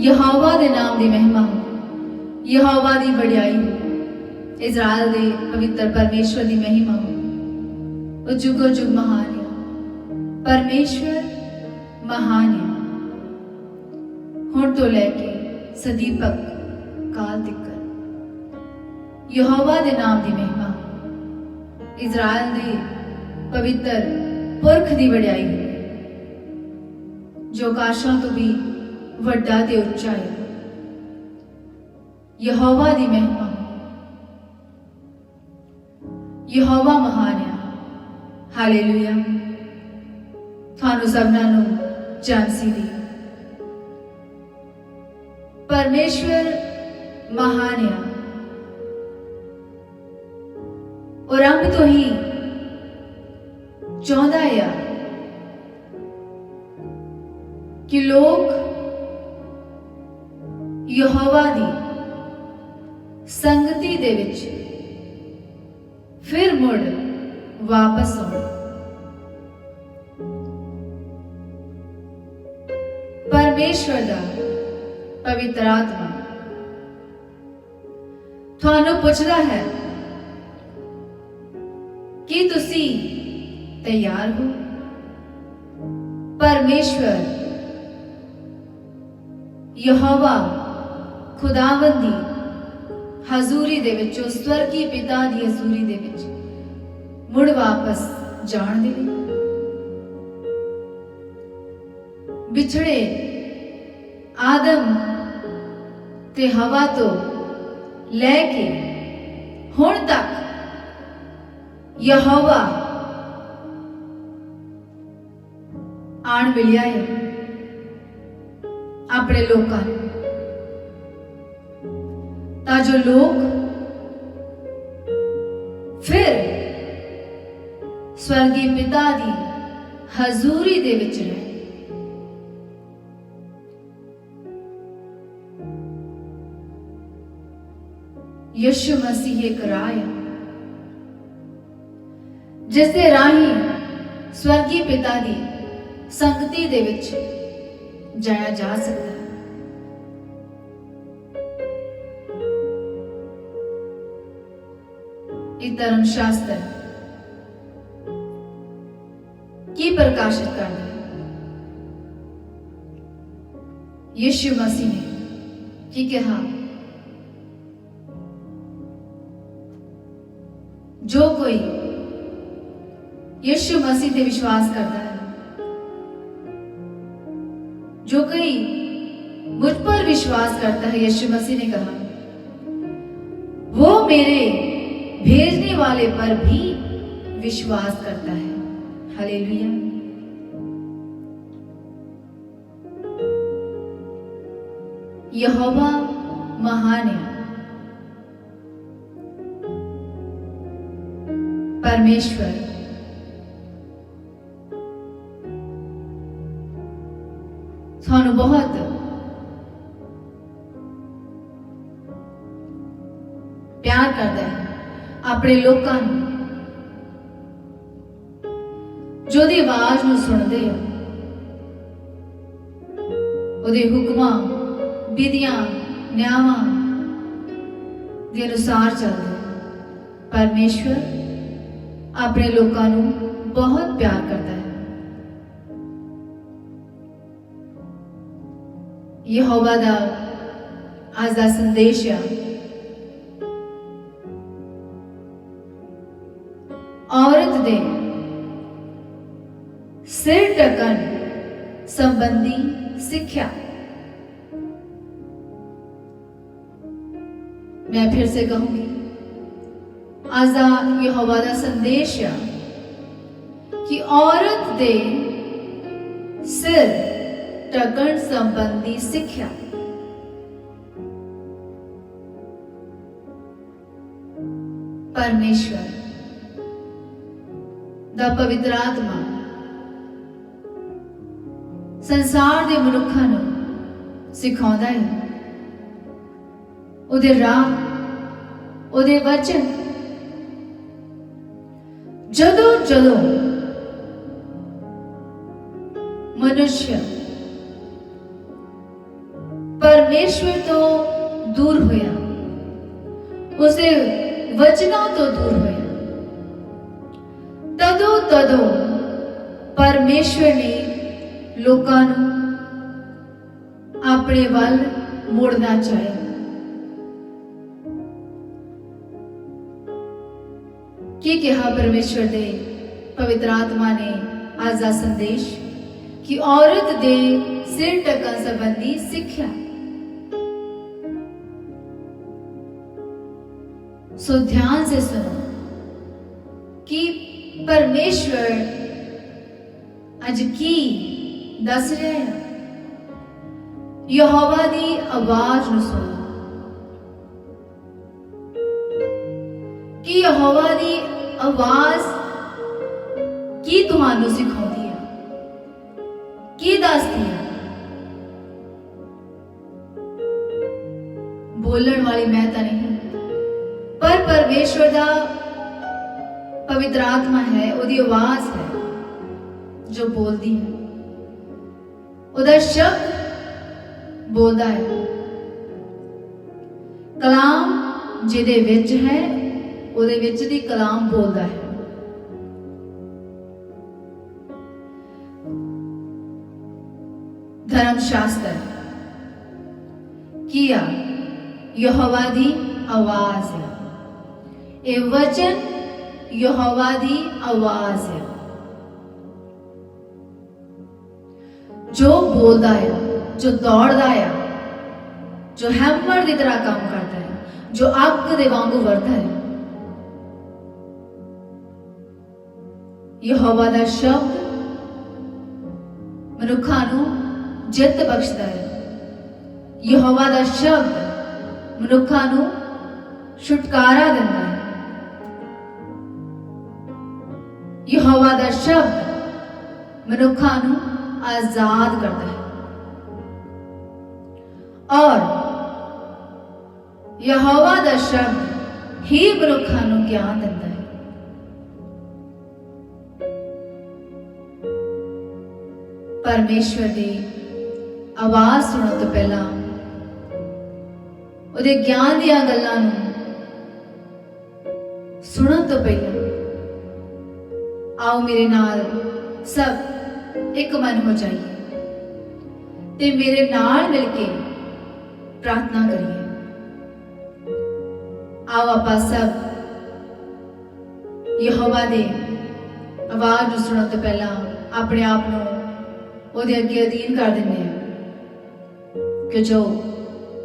यहोवा दे नाम दी महिमा हो, यहोवा दी वडियाई हो, इज़राइल दे पवित्र परमेश्वर दी महिमा हो। वो जुगो जुग महान है, परमेश्वर महान है, हुण तो लैके सदीपक काल तिकर। यहोवा दे नाम दी महिमा हो, इज़राइल दे पवित्र पुरख दी वडियाई हो, जो आकाशां तो भी वड्डा ते उच्चा है। यहोवा दी महिमा हो, यहोवा महान है। हालेलुया। थानू सबना नू जानसी दी परमेश्वर महान है। और रब तो ही चाहता है कि लोग यहोवा दी संगति दे विच फिर मुड़ वापस आउण। परमेश्वर दा पवित्र आत्मा थानू पुछदा है कि तुसी तैयार हो। परमेश्वर यहोवा खुदावंदी हजूरी दे विच, स्वर्गी पिता दी हजूरी दे विच मुड़ वापस जाण दे लई बिछड़े आदम ते हवा तो लैके हुण तक यहोवा आण मिलिया है अपने लोकां नूं, तां जो लोग फिर स्वर्गी पिता दी हजूरी दे विच रहे। यीशु मसीह एक राह है जिस दे राही स्वर्गी पिता दी संगति दे विच जाया जा सकता है। ये धर्म शास्त्र की प्रकाशित करता है यीशु मसीह ने की कहा, जो कोई यीशु मसीह पे विश्वास करता है, जो कोई मुझ पर विश्वास करता है, यीशु मसीह ने कहा, वो मेरे भेजने वाले पर भी विश्वास करता है। हालेलुया। यहोवा महान है। परमेश्वर थानू बहुत प्यार करता है, अपने लोकां नूं जो दी आवाज नूं सुनदे हो, उहदे हुक्मां विधियां न्यायां दे अनुसार चलदे। परमेश्वर अपने लोकां नूं बहुत प्यार करता है। यहोवा दा आज दा संदेश है, औरत दे सिर ढकन संबंधी शिक्षा। मैं फिर से कहूंगी, आज दा यहोवा दा संदेश है कि औरत दे सिर ढकन संबंधी शिक्षा। परमेश्वर दा पवित्र आत्मा संसार दे मनुखां नूं सिखाउंदा है, उहदे राह, उहदे वचन। जदों जदों मनुष्य परमेश्वर तो दूर होया, उसके वचनों तो दूर होया, तदों परमेश्वर ने लोकां नूं अपने वल मुड़ना चाहे। की कहा परमेश्वर दे पवित्र आत्मा ने आज दा संदेश कि औरत दे सिर टकन संबंधी सिक्ख्या। सो ध्यान से सुनो कि परमेश्वर अज की दस रहा है। यहोवा दी आवाज नूं सुनो कि यहोवा दी आवाज की तुहानू सिखाती है, की दसदी है। बोलण वाली मैं तो नहीं, पर परमेश्वर दा पवित्र आत्मा है, उदी आवाज है जो बोलती है, उदा शब्द बोलता है। कलाम जिहदे विच है, उहदे विच दी कलाम बोलता है। धर्म शास्त्र किया यहोवा दी आवाज है, ए वचन यहोवा दी आवाज है जो बोलता है, जो दौड़ता है, जो हैमर की तरह काम करता है, जो अग दे वांगू वरता है। यहोवा दा शब्द मनुखा नू जित बख्शदा है। यहोवा दा शब्द मनुखा नू छुटकारा दिंदा है। यहोवा दा शब्द मनुखा नू आजाद करता है और यहोवा दा शब्द ही मनुखा नू ज्ञान दिंदा है। परमेश्वर दी आवाज सुनने तो पहला उहदे ज्ञान दियां गल्लां नूं सुनने तो पहला आओ मेरे नाल सब एक मन हो जाइए ते मेरे नाल मिलके प्रार्थना करिए। आओ आपां सब यहोवा दे आवाज नूं सुनने तो पहला अपने आप नूं ਉਹਦੇ ਅੱਗੇ ਅਧੀਨ कर ਦਿੰਦੇ हैं कि जो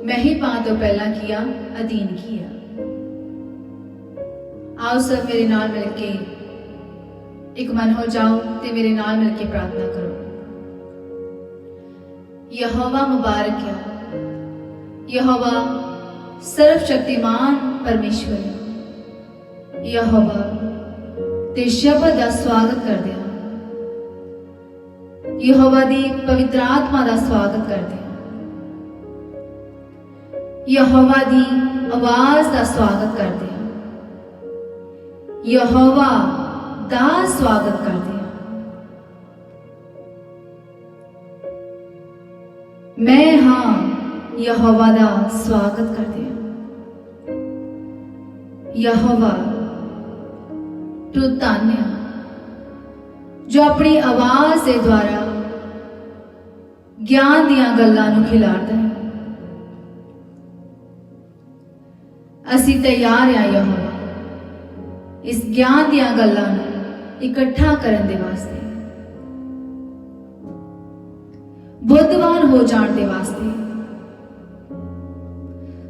मैं ही पां तो पहला किया अधीन किया। आओ सब मेरे नाल मिलके एक मन हो जाओ ते मेरे नाल मिलके प्रार्थना करो। यहोवा मुबारक है, यहोवा सर्वशक्तिमान परमेश्वर है। यहोवा ते शब्द दा स्वागत करदे हां, यहोवा दी पवित्र आत्मा दा स्वागत करते हैं, यहोवा दी आवाज दा स्वागत करते हैं, यहोवा दा स्वागत करते हैं। मैं हाँ यहोवा दा स्वागत करते हैं। यहोवा तू धन्य है जो अपनी आवाज के द्वारा ज्ञान दियां गल्लां नूं खिलारदा है। असीं तैयार हैं यहोवा इस ज्ञान दियां गल्लां नूं इकट्ठा करन दे वास्ते, बुद्धवान हो जाण दे वास्ते।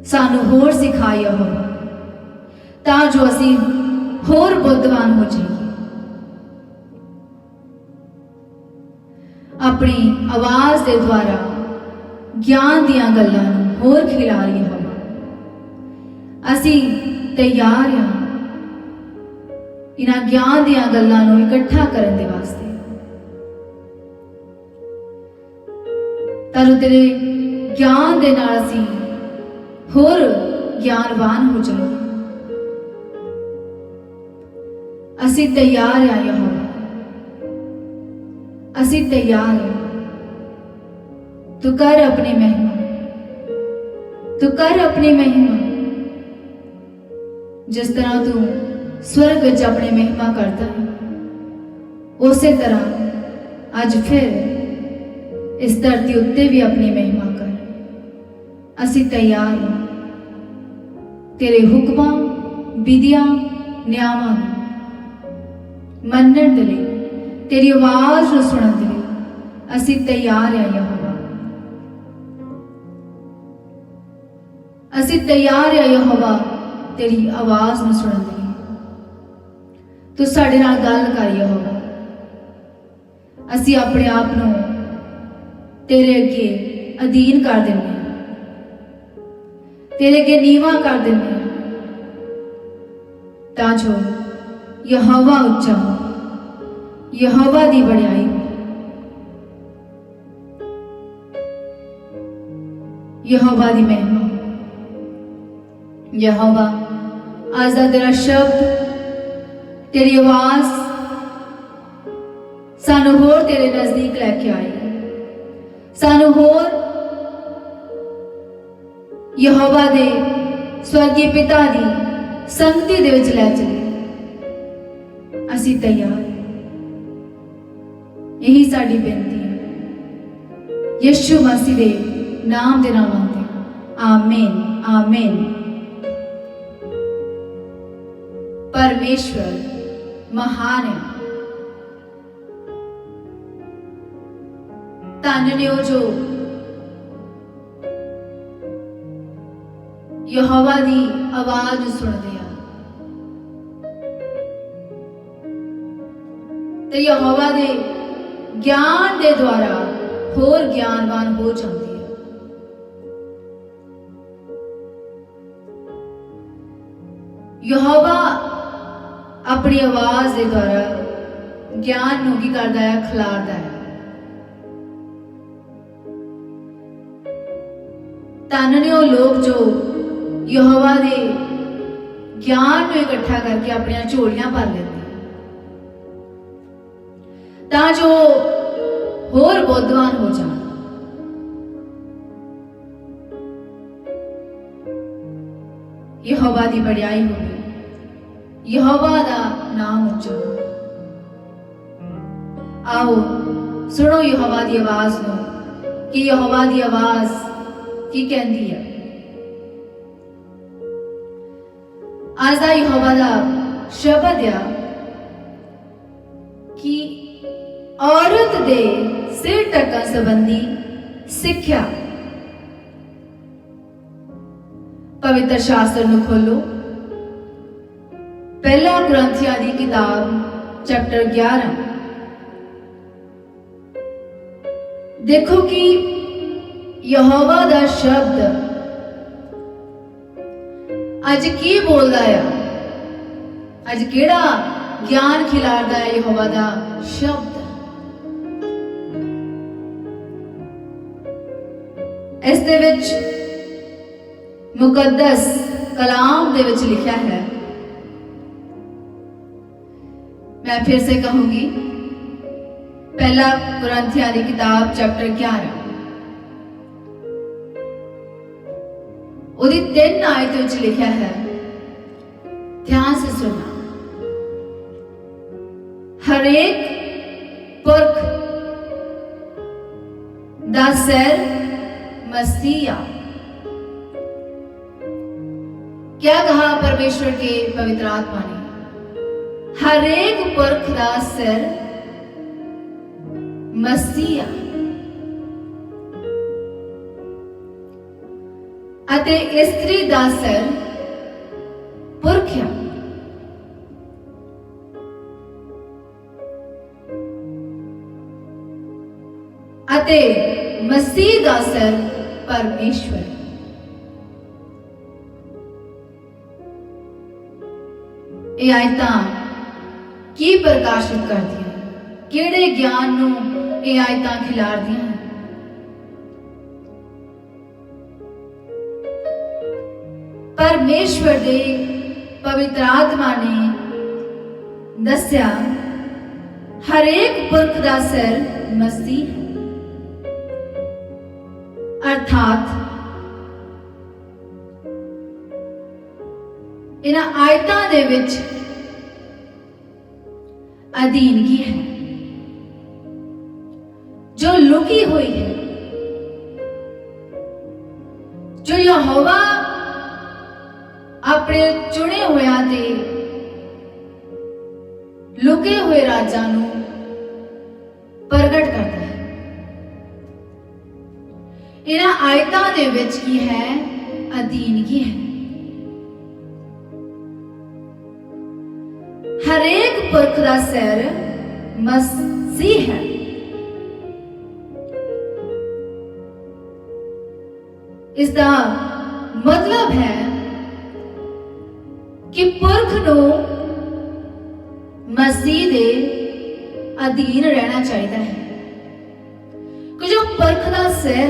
सानू होर सिखा यहोवा तां जो असीं होर बुद्धवान हो जाइए। अपनी आवाज के द्वारा ज्ञान दियां गल्लां नूं होर खिलारी यहोवा। असीं तैयार हां इन्हां ज्ञान दियां गल्लां नूं इकट्ठा करन दे वास्ते। तां तेरे ज्ञान दे नाल असीं होर ज्ञानवान हो जाइए। असीं तैयार हां यहोवा, असीं तैयार हैं। तू कर अपनी महिमा, तू कर अपनी महिमा, जिस तरह तू स्वर्ग विच अपनी महिमा करता है, उसे तरह अज फिर इस धरती उत्ते भी अपनी महिमा कर। असी तैयार हैं तेरे हुक्मां, विधियां, नियमां मनण दे लई, तेरी आवाज़ नूं सुणन दे लई असी तैयार हैं यहोवा। असी तैयार हैं यहोवा तेरी आवाज़ नूं सुणन दे लई। तू साडे नाल गल कर यहोवा। असी अपने आप नूं तेरे अगे अधीन कर दिंदे हां, तेरे अगे नीवा कर दिंदे हां, तां जो यहोवा उच्चा हो, यहोवा दी बड़ाई हो, यहोवा दी महिमा हो। यहोवा अज दा तेरा शब्द, तेरी आवाज़ सानू होर तेरे नजदीक लैके आई, सानू होर यहोवा दे स्वर्गीय पिता दी संगति दे विच लै चले। असी तैयार, यही साडी बेनती है यीशु मसीह दे नाम दे नाल मंगदे हां, आमीन आमीन। परमेश्वर महान है। धन ने वो जो यहोवा दी आवाज़ सुनते हैं ते यहोवा दे ज्ञान दे द्वारा होर ज्ञानवान हो जाते हैं। यहोवा अपनी आवाज़ दे द्वारा ज्ञान नूं की करदा है, खिलारदा है। धन ने वो लोग जो यहोवा दे ज्ञान नूं इकट्ठा करके अपनी झोलियां भर लेते तां जो होर बुद्धिमान हो जाए। यहोवा दी बड़ाई होवे, यहोवा दा नाम उच्चा हो। आओ सुनो यहोवा दी आवाज़ नूं कि यहोवा दी आवाज़ की कहती है। आज दा यहोवा दा शब्द है कि औरत दे सिर ढकण संबंधी सिक्ख्या। पवित्र शास्त्र नूं खोलो, पहला कुरिन्थियां दी किताब चैप्टर 11। देखो कि यहोवा दा शब्द अज की बोलदा है, अज केड़ा ज्ञान खिलारदा है यहोवा दा शब्द। इस दे विच मुकद्दस कलाम दे विच लिखा है, मैं फिर से कहूंगी, पहला कुरिन्थियां दी किताब चैप्टर 11 उदी 3 आयत विच लिखा है, ध्यान से सुनना। हर एक पुरख दा सिर मसीहा। क्या कहा परमेश्वर के पवित्र आत्मा ने? हर एक पुरख दा सिर मसीहा अते स्त्री दा सिर पुरखिया। अते मसीह दा सिर परमेश्वर। ये आयतां की प्रकाशित करती है, केड़े ज्ञान नूं ये आयतां खिलारदियां हैं। परमेश्वर दे पवित्र आत्मा ने दस्या हर एक पुरख दा सिर मसीह है, अर्थात इन्हां आयतां दे विच अधीनगी है जो लुकी हुई है, जो यहोवा अपने चुने होया ते लुके हुए राजा नूं प्रगट करता है। इन्हां आयतां दे विच की है? अधीनगी है। हरेक पुरख दा सिर मसीह है। इसका मतलब है कि पुरख नूं मसीह दे अधीन रहना चाहिए है, कि जो पुरख दा सिर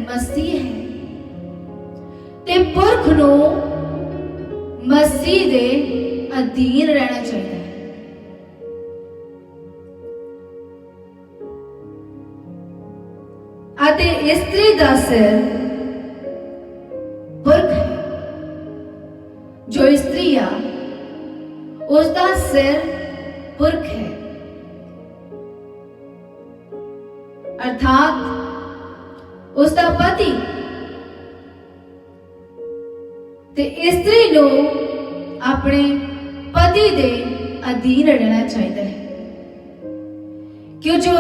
मसीह है ते पुरख नूं मसीह दे अधीन रहना चाहिए है। अते स्त्री दा सिर पुरख है। जो स्त्री आ उसका सिर पुरख है, अर्थात उसका पति ते स्त्री नूं अपने पति दे अधीन रहना चाहिए है, क्यों जो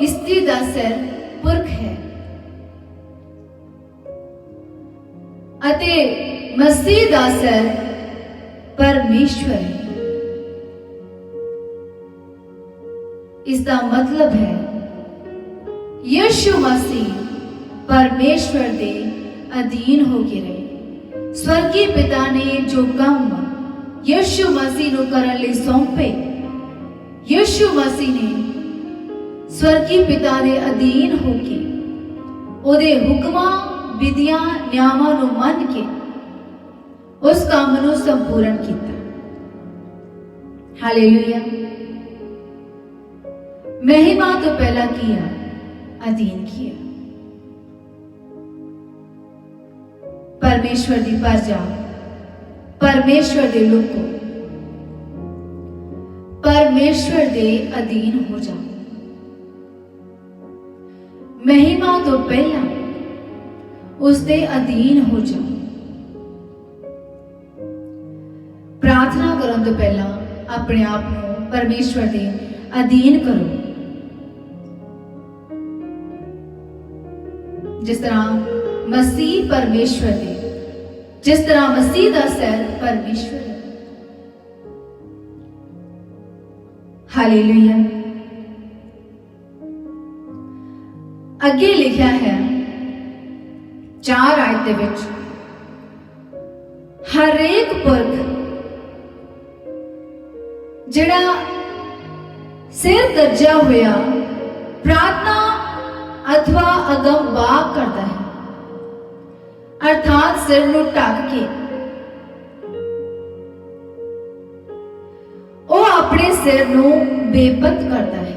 स्त्री दा सिर पुरख है अते मसीह दा सिर परमेश्वर है। इसका मतलब है यीशु मसीह परमेश्वर दे अधीन होके रहे। स्वर्गीय पिता ने जो काम यीशु मसीह नूं करन लई सौंपे, यीशु मसीह ने स्वर्गीय पिता दे अधीन होके ओदे हुक्मां विधियां न्यायां नूं मन के उस काम नूं संपूर्ण किया। हालेलुया। महिमा तो पहला किया, अधीन किया। परमेश्वर दी प्रजा, परमेश्वर दे लोगों, परमेश्वर दे अधीन हो जाओ। महिमा तो पहला उसके अधीन हो जाओ। प्रार्थना करने तो पहला अपने आप को परमेश्वर के अधीन करो। जिस तरह मसीह परमेश्वर दे, जिस तरह मसीह का सिर परमेश्वर है। हालेलुया। अगे लिखा है 4 आयत दे विच, हरेक पुरख जिहड़ा सिर दर्जा होया प्रार्थना अथवा अगम वाक करता है, अर्थात सिर नूं ढक के वो अपने सिर नूं बेपत करता है,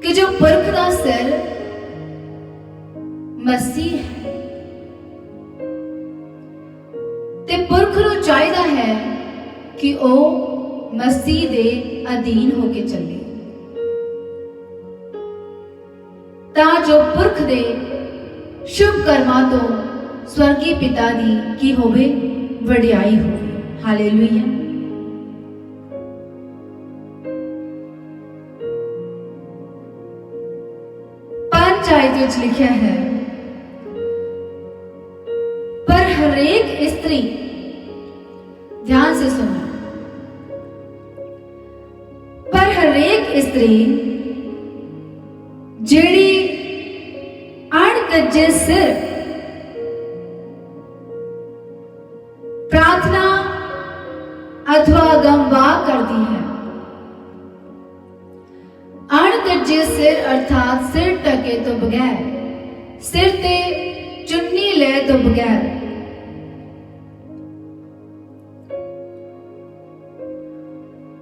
कि जो पुरख दा सिर मसीह है ते पुरख नूं चाहिदा है कि ओ मसीह दे अधीन होके चले, तां जो पुरख दे शुभ कर्मां तो स्वर्गीय पिता दी की होवे वडियाई होवे। हालेलुया। आयत विच लिखा है, पर हरेक स्त्री, ध्यान से सुनो, पर हरेक स्त्री जेड़ी अणतजे सिर प्रार्थना अथवा गमवाह करती है, अणतजे सिर अर्थात सिर टके तो बगैर, सिर ते चुन्नी ले तो बगैर,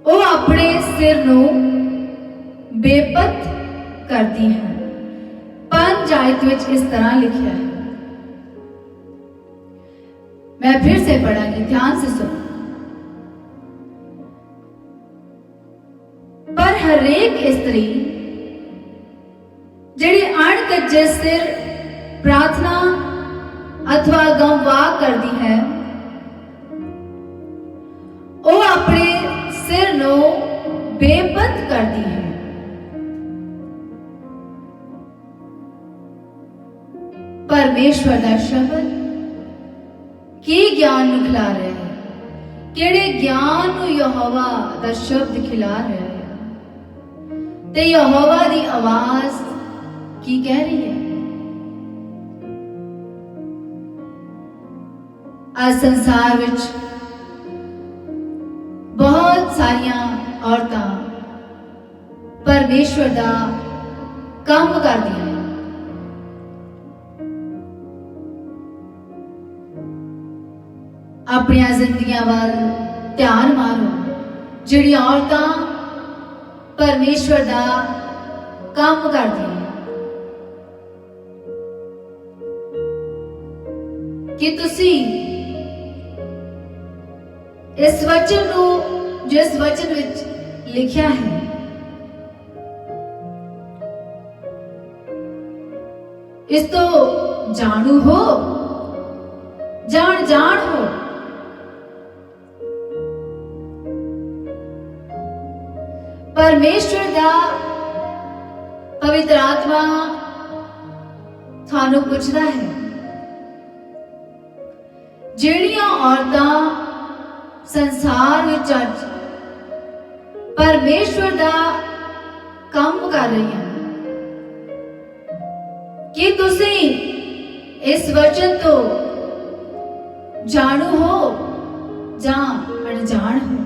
वो अपने सिर नूं बेपत करती है। 5 आयत विच इस तरह लिखा है, मैं फिर से पढ़ांगी, ध्यान से सुनो। पर हरेक स्त्री जिहड़ी अणकजे सिर प्रार्थना अथवा गमवाह करती है, वो अपने सिर नो बेपत करती है। परमेश्वर दा शब्द की ज्ञान नूं खिला रहा है, किहड़े ज्ञान नूं यहोवा दा शब्द खिला रहा है, ते यहोवा दी आवाज की कह रही है। आज संसार विच बहुत सारिया औरतां परमेश्वर दा काम करदियां हैं। अपनी जिंदगियां वाल ध्यान मारो, जिहड़ी औरतां परमेश्वर दा काम करदियां हैं, कि तुसी इस वचन नूं, जिस वचन विच लिखिया है, इस तो जानू हो, जान जान हो। परमेश्वर दा पवित्र आत्मा थानू पुछदा है, जिहड़ियां औरतां संसार विच अज परमेश्वर दा काम कर रही हैं, कि तुसी इस वचन तो जानू हो जा अनजान हो,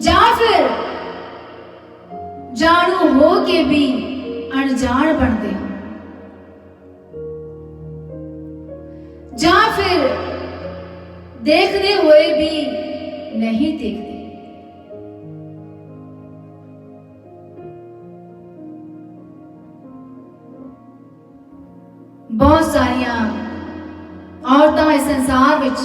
जा फिर जानू हो के भी अनजान बनते हो, जा फिर देखते हुए भी नहीं देखते। बहुत सारिया औरतां इस संसार विच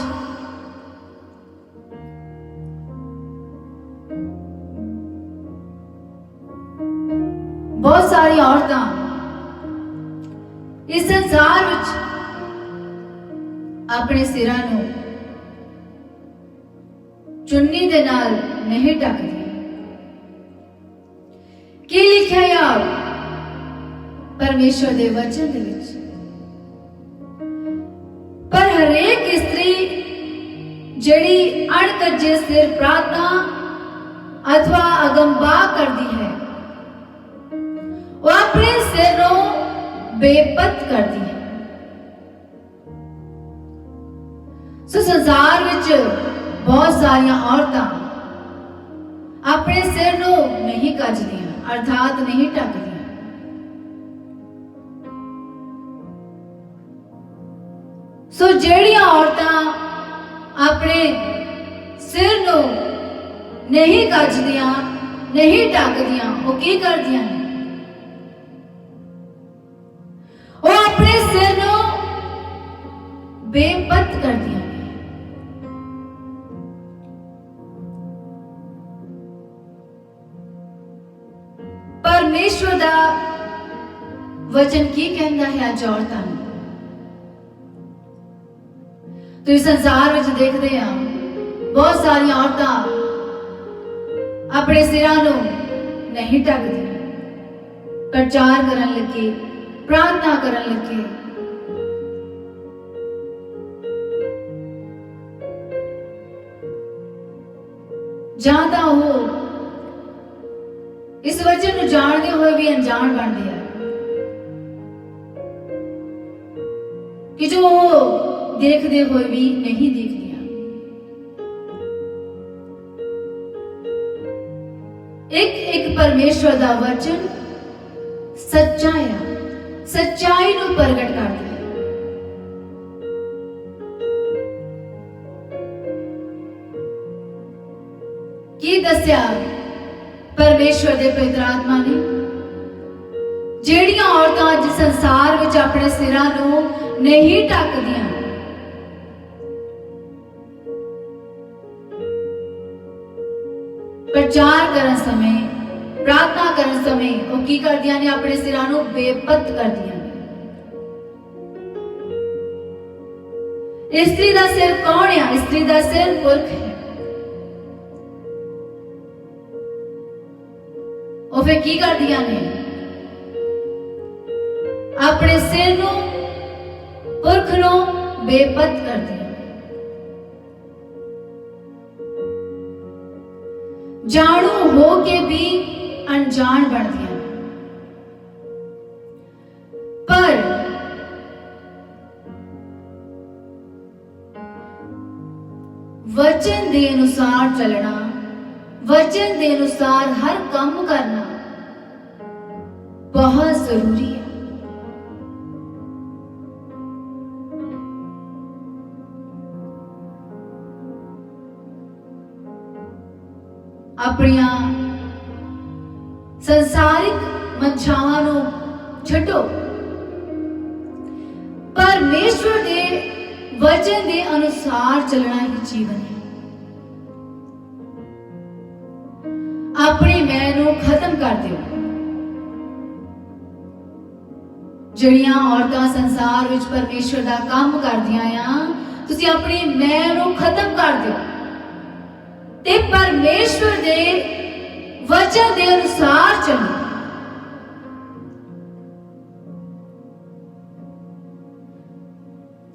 बहुत सारी औरतां इस संसार विच अपने सिरां नूं चुन्नी दे नाल नहीं ढकदी। की लिखिया है परमेश्वर दे वचन दे विच, पर हरेक स्त्री जिहड़ी अणकजे सिर प्रार्थना अथवा अगमवाह करती है, वो अपने सिर नूं बेपत करती है। सो संसार विच बहुत सारिया औरतां अपने सिर नूं नहीं कजदियां, अर्थात नहीं ढकदियां। सो जिहड़ियां औरतां अपने सिर नूं नहीं कजदियां, नहीं ढकदियां, वो की करदियां ने? वो अपने सिर नूं बेपत करदियां ने। परमेश्वर दा वचन की कहंदा है अज औरतां नूं? तो इस संसार विच देखते हैं बहुत सारी औरतां अपने सिरां नूं नहीं ढकदियां, प्रचार करन लगे, प्रार्थना करन लगे, जाता हो इस वचन नूं जानदे होए भी अनजान बनदे हैं, कि जो देखते हुए भी नहीं देखदियां। एक एक परमेश्वर दा वचन सच्चाई नूं प्रगट करता है। की दस्या परमेश्वर दे पवित्र आत्मा ने? जिहड़ियां औरतां अज संसार विच अपने सिरां नूं नहीं ढकदियां, प्रचार करन समय, प्रार्थना करन समय वो की करदियां ने, अपने सिरां नूं बेपत्त करदियां ने। इस्त्री दा सिर कौन है? इस्त्री दा सिर पुरख है। वो फिर की करदियां ने? अपने सिर नूं, पुरख नूं बेपत्त करदियां। जाणू हो के भी अनजान बनदियां। पर वचन के अनुसार चलना, वचन के अनुसार हर काम करना बहुत जरूरी है। अपनिया संसारिक मंशावां नूं छड्डो, परमेश्वर के वचन के अनुसार चलना ही जीवन है। अपनी मैं नूं खत्म कर दिओ। जिहड़ियां औरतां संसार विच परमेश्वर दा काम करदियां आ, तुसीं अपनी मैं नूं खत्म कर दिओ ते परमेश्वर दे वचन के अनुसार चलो।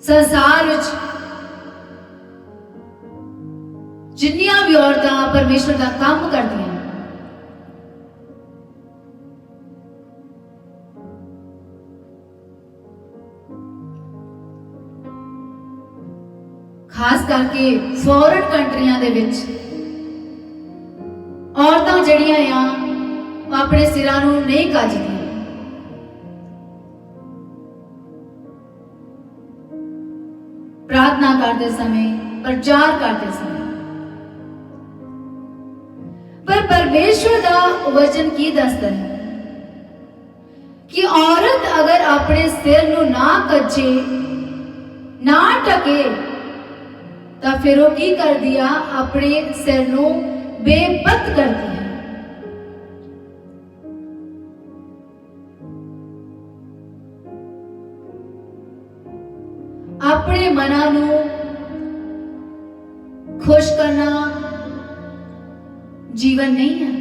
संसार विच जिन्नियां भी औरतां परमेश्वर का काम करदियां, खास करके फॉरेन कंट्रियां दे विच औरतां जड़ियां आ अपने सिरां नूं नहीं कजदियां। प्रार्थना करते समय, प्रचार करते समय, पर परमेश्वर का वचन की दसदा है कि औरत अगर अपने सिर नूं ना कजे, ना ढके, तो फिर वो की कर दिया? अपने सिर नूं बेपत्त कर दिया। अपने मना नूं खुश करना जीवन नहीं है।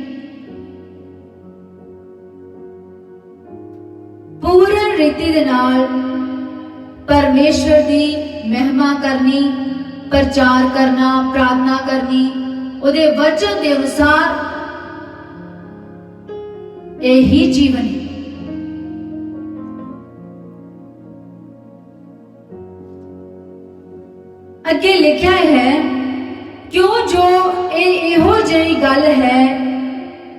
पूर्ण रीति दे नाल परमेश्वर की महिमा करनी, प्रचार करना, प्रार्थना करनी, उहदे वचन के अनुसार, यही जीवन है। अगे लिखा है, क्यों जो इहो जही गल है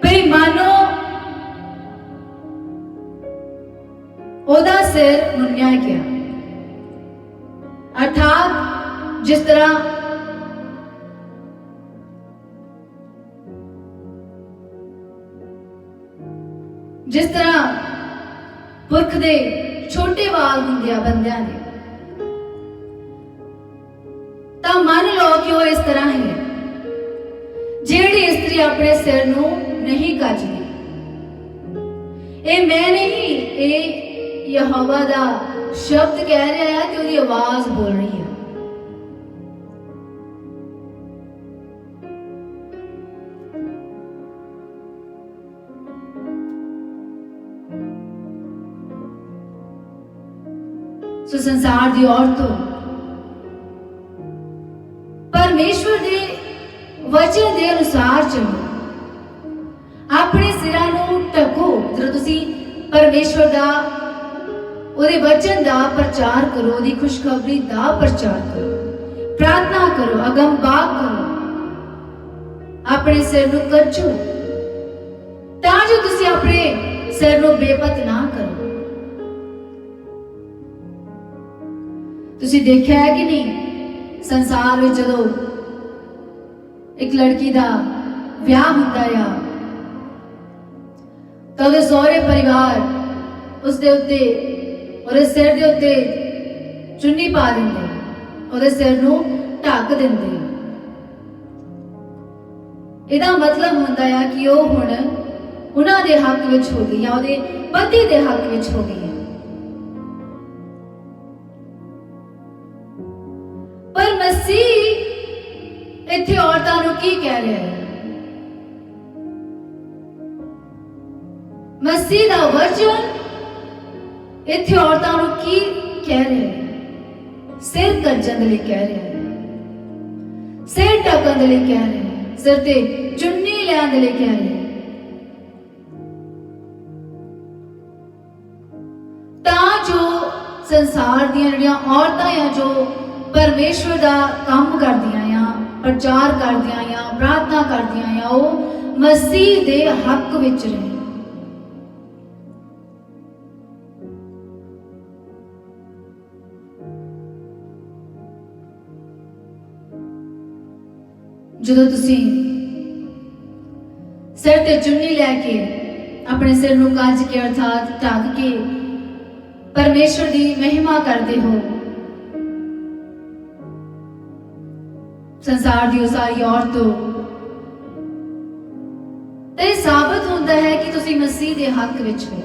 भई मानो ओदा सिर मुन्निया गया। अर्थात जिस तरह पुरख दे छोटे वाल होंगे बंदियां दे, तो मान लो कि वो इस तरह है। जेड़ी स्त्री अपने सिर नूं नहीं कजदी, ये मैं नहीं, ये यहोवा दा शब्द कह रहा है कि उसकी आवाज बोल रही है। सो संसार दी औरतों परमेश्वर दे वचन के अनुसार चलो, अपने सिरां नूं ढको। जदों तुसीं परमेश्वर दा उहदे वचन दा प्रचार करो, उहदी खुशखबरी दा प्रचार करो, प्रार्थना करो, अगम बाग करो, अपने सिर नूं कजो, तां जो तुसीं अपने सिर नूं बेपत्त ना करो। तुसीं देखिया है कि नहीं, संसार में जदों एक लड़की का विआह हुंदा आ तो उसदे सहुरे परिवार उसदे उत्ते ਉਹਦੇ सिर के उत्ते चुन्नी पा देंगे, ਉਹਦੇ सिर नूं ढक देंगे। ਇਹਦਾ ਮਤਲਬ ਹੁੰਦਾ ਆ ਕਿ ਉਹ ਹੁਣ ਉਹਨਾਂ ਦੇ ਹੱਕ ਵਿੱਚ ਹੋ ਗਈ ਆ, ਉਹਦੇ ਪਤੀ ਦੇ ਹੱਕ ਵਿੱਚ ਹੋ ਗਈ ਆ। ਪਰ ਮਸੀਹ ਇੱਥੇ ਔਰਤਾਂ ਨੂੰ ਕੀ ਕਹਿ ਰਿਹਾ ਹੈ? ਮਸੀਹ ਦਾ ਵਚਨ ਇੱਥੇ ਔਰਤਾਂ ਨੂੰ ਕੀ ਕਹਿ ਰਿਹਾ ਹੈ? ਸਿਰ ਕੱਜਣ ਦੇ ਲਈ ਕਹਿ ਰਿਹਾ ਹੈ, ਸਿਰ ਢੱਕਣ ਦੇ ਲਈ ਕਹਿ ਰਿਹਾ ਹੈ, ਸਿਰ ਤੇ ਚੁੰਨੀ ਲੈਣ ਦੇ ਲਈ ਕਹਿ ਰਿਹਾ ਹੈ। ਤਾਂ ਜੋ ਸੰਸਾਰ ਦੀਆਂ ਜਿਹੜੀਆਂ ਔਰਤਾਂ ਆ ਜੋ ਪਰਮੇਸ਼ਵਰ ਦਾ ਕੰਮ ਕਰਦੀਆਂ ਆ, ਪ੍ਰਚਾਰ ਕਰਦੀਆਂ ਆ, ਪ੍ਰਾਰਥਨਾ ਕਰਦੀਆਂ ਆ, ਉਹ ਮਸੀਹ ਦੇ ਹੱਕ ਵਿੱਚ ਰਹੇ। ਜਦੋਂ ਤੁਸੀਂ ਸਿਰ ਤੇ ਚੁੰਨੀ ਲੈ ਕੇ ਆਪਣੇ ਸਿਰ ਨੂੰ ਕੱਜ ਕੇ ਅਰਥਾਤ ਢੱਕ ਕੇ ਪਰਮੇਸ਼ਵਰ ਦੀ ਮਹਿਮਾ ਕਰਦੇ ਹੋ, ਸੰਸਾਰ ਦੀ ਸਾਰੀ ਔਰਤੋਂ, ਤੇ ਇਹ ਸਾਬਤ ਹੁੰਦਾ ਹੈ ਕਿ ਤੁਸੀਂ ਮਸੀਹ ਦੇ ਹੱਕ ਵਿੱਚ ਹੋ।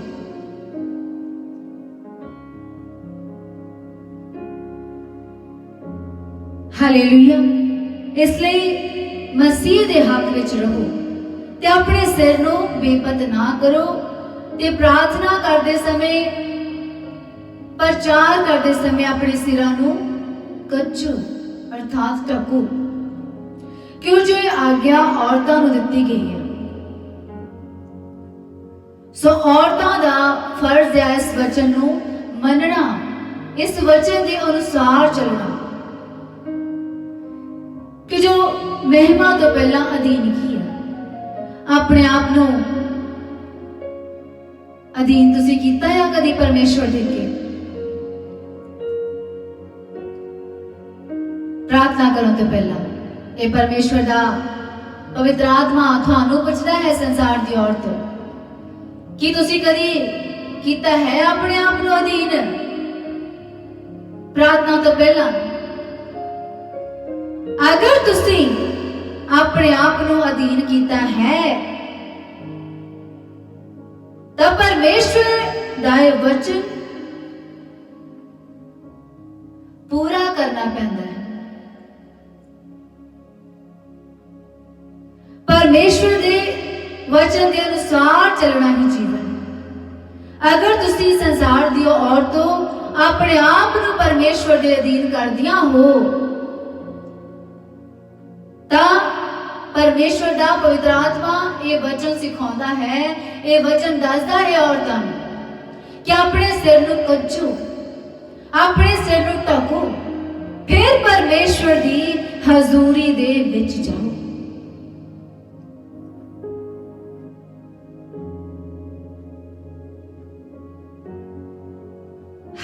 ਹਾਲੇਲੂਇਆ। ਇਸ ਲਈ ਮਸੀਹ ਦੇ ਹੱਕ ਵਿੱਚ ਰਹੋ ਤੇ ਆਪਣੇ ਸਿਰ ਨੂੰ ਬੇਪਤ ਨਾ ਕਰੋ ਤੇ ਪ੍ਰਾਰਥਨਾ ਕਰਦੇ ਸਮੇਂ, ਪ੍ਰਚਾਰ ਕਰਦੇ ਸਮੇਂ ਆਪਣੇ ਸਿਰਾਂ ਨੂੰ ਕੱਜੋ ਅਰਥਾਤ ਢੱਕੋ, ਕਿਉਂ ਜੋ ਇਹ ਆਗਿਆ ਔਰਤਾਂ ਨੂੰ ਦਿੱਤੀ ਗਈ ਹੈ। ਸੋ ਔਰਤਾਂ ਦਾ ਫਰਜ਼ ਹੈ ਇਸ ਵਚਨ ਨੂੰ ਮੰਨਣਾ, ਇਸ ਵਚਨ ਦੇ ਅਨੁਸਾਰ ਚੱਲਣਾ, ਕਿ ਜੋ ਮਹਿਮਾ ਤੋਂ ਪਹਿਲਾਂ ਅਧੀਨ ਕੀ ਹੈ। ਆਪਣੇ ਆਪ ਨੂੰ ਅਧੀਨ ਤੁਸੀਂ ਕੀਤਾ ਹੈ ਕਦੀ ਪਰਮੇਸ਼ਵਰ ਦੇ ਅੱਗੇ? ਪ੍ਰਾਰਥਨਾ ਕਰਨ ਤੋਂ ਪਹਿਲਾਂ ਇਹ ਪਰਮੇਸ਼ਵਰ ਦਾ ਪਵਿੱਤਰ ਆਤਮਾ ਤੁਹਾਨੂੰ ਪੁੱਛਦਾ ਹੈ, ਸੰਸਾਰ ਦੀ ਔਰਤ, ਕੀ ਤੁਸੀਂ ਕਦੀ ਕੀਤਾ ਹੈ ਆਪਣੇ ਆਪ ਨੂੰ ਅਧੀਨ ਪ੍ਰਾਰਥਨਾ ਤੋਂ ਪਹਿਲਾਂ? ਅਗਰ ਤੁਸੀਂ ਆਪਣੇ ਆਪ ਨੂੰ ਅਧੀਨ ਕੀਤਾ ਹੈ ਤਾਂ ਪਰਮੇਸ਼ਵਰ ਦਾ ਇਹ ਵਚਨ ਪੂਰਾ ਕਰਨਾ ਪੈਂਦਾ ਹੈ। ਪਰਮੇਸ਼ਵਰ ਦੇ ਵਚਨ ਦੇ ਅਨੁਸਾਰ ਚੱਲਣਾ ਹੀ ਜੀਵਨ ਹੈ। ਅਗਰ ਤੁਸੀਂ ਸੰਸਾਰ ਦੀ ਔਰਤੋਂ ਆਪਣੇ ਆਪ ਨੂੰ ਪਰਮੇਸ਼ਵਰ ਦੇ ਅਧੀਨ ਕਰਦੀਆਂ ਹੋ ਤਾਂ ਪਰਮੇਸ਼ਵਰ ਦਾ ਪਵਿੱਤਰ ਆਤਮਾ ਇਹ ਵਚਨ ਸਿਖਾਉਂਦਾ ਹੈ, ਇਹ ਵਚਨ ਦੱਸਦਾ ਹੈ ਔਰਤਾਂ ਨੂੰ ਕਿ ਆਪਣੇ ਸਿਰ ਨੂੰ ਕੱਜੋ, ਆਪਣੇ ਸਿਰ ਨੂੰ ਢੱਕੋ, ਫਿਰ ਪਰਮੇਸ਼ਵਰ ਦੀ ਹਜ਼ੂਰੀ ਦੇ ਵਿੱਚ ਜਾਓ।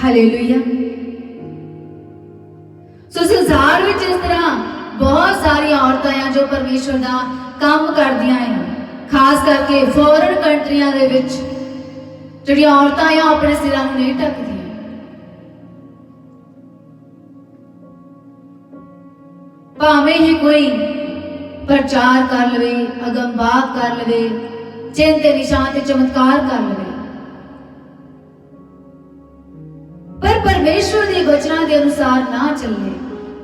ਹਾਲੇਲੂਇਆ। ਸੋ ਸੰਸਾਰ ਵਿੱਚ ਇਸ ਤਰ੍ਹਾਂ ਬਹੁਤ ਸਾਰੀਆਂ ਔਰਤਾਂ ਆ ਜੋ ਪਰਮੇਸ਼ਵਰ ਦਾ ਕੰਮ ਕਰਦੀਆਂ ਆ, ਖਾਸ ਕਰਕੇ ਫੋਰਨ ਕੰਟਰੀਆਂ ਦੇ ਵਿੱਚ ਜਿਹੜੀਆਂ ਔਰਤਾਂ ਆ ਆਪਣੇ ਸਿਰਾਂ ਨੂੰ ਨਹੀਂ ਢੱਕਦੀਆਂ। ਭਾਵੇਂ ਹੀ ਕੋਈ ਪ੍ਰਚਾਰ ਕਰ ਲਵੇ, ਅਗੰਬਾਗ ਕਰ ਲਵੇ, ਚਿੰਨ੍ਹ ਤੇ ਨਿਸ਼ਾਨ ਤੇ ਚਮਤਕਾਰ ਕਰ ਲਵੇ, ਪਰ ਪਰਮੇਸ਼ਵਰ ਦੇ ਵਚਨਾਂ ਦੇ ਅਨੁਸਾਰ ਨਾ ਚੱਲੇ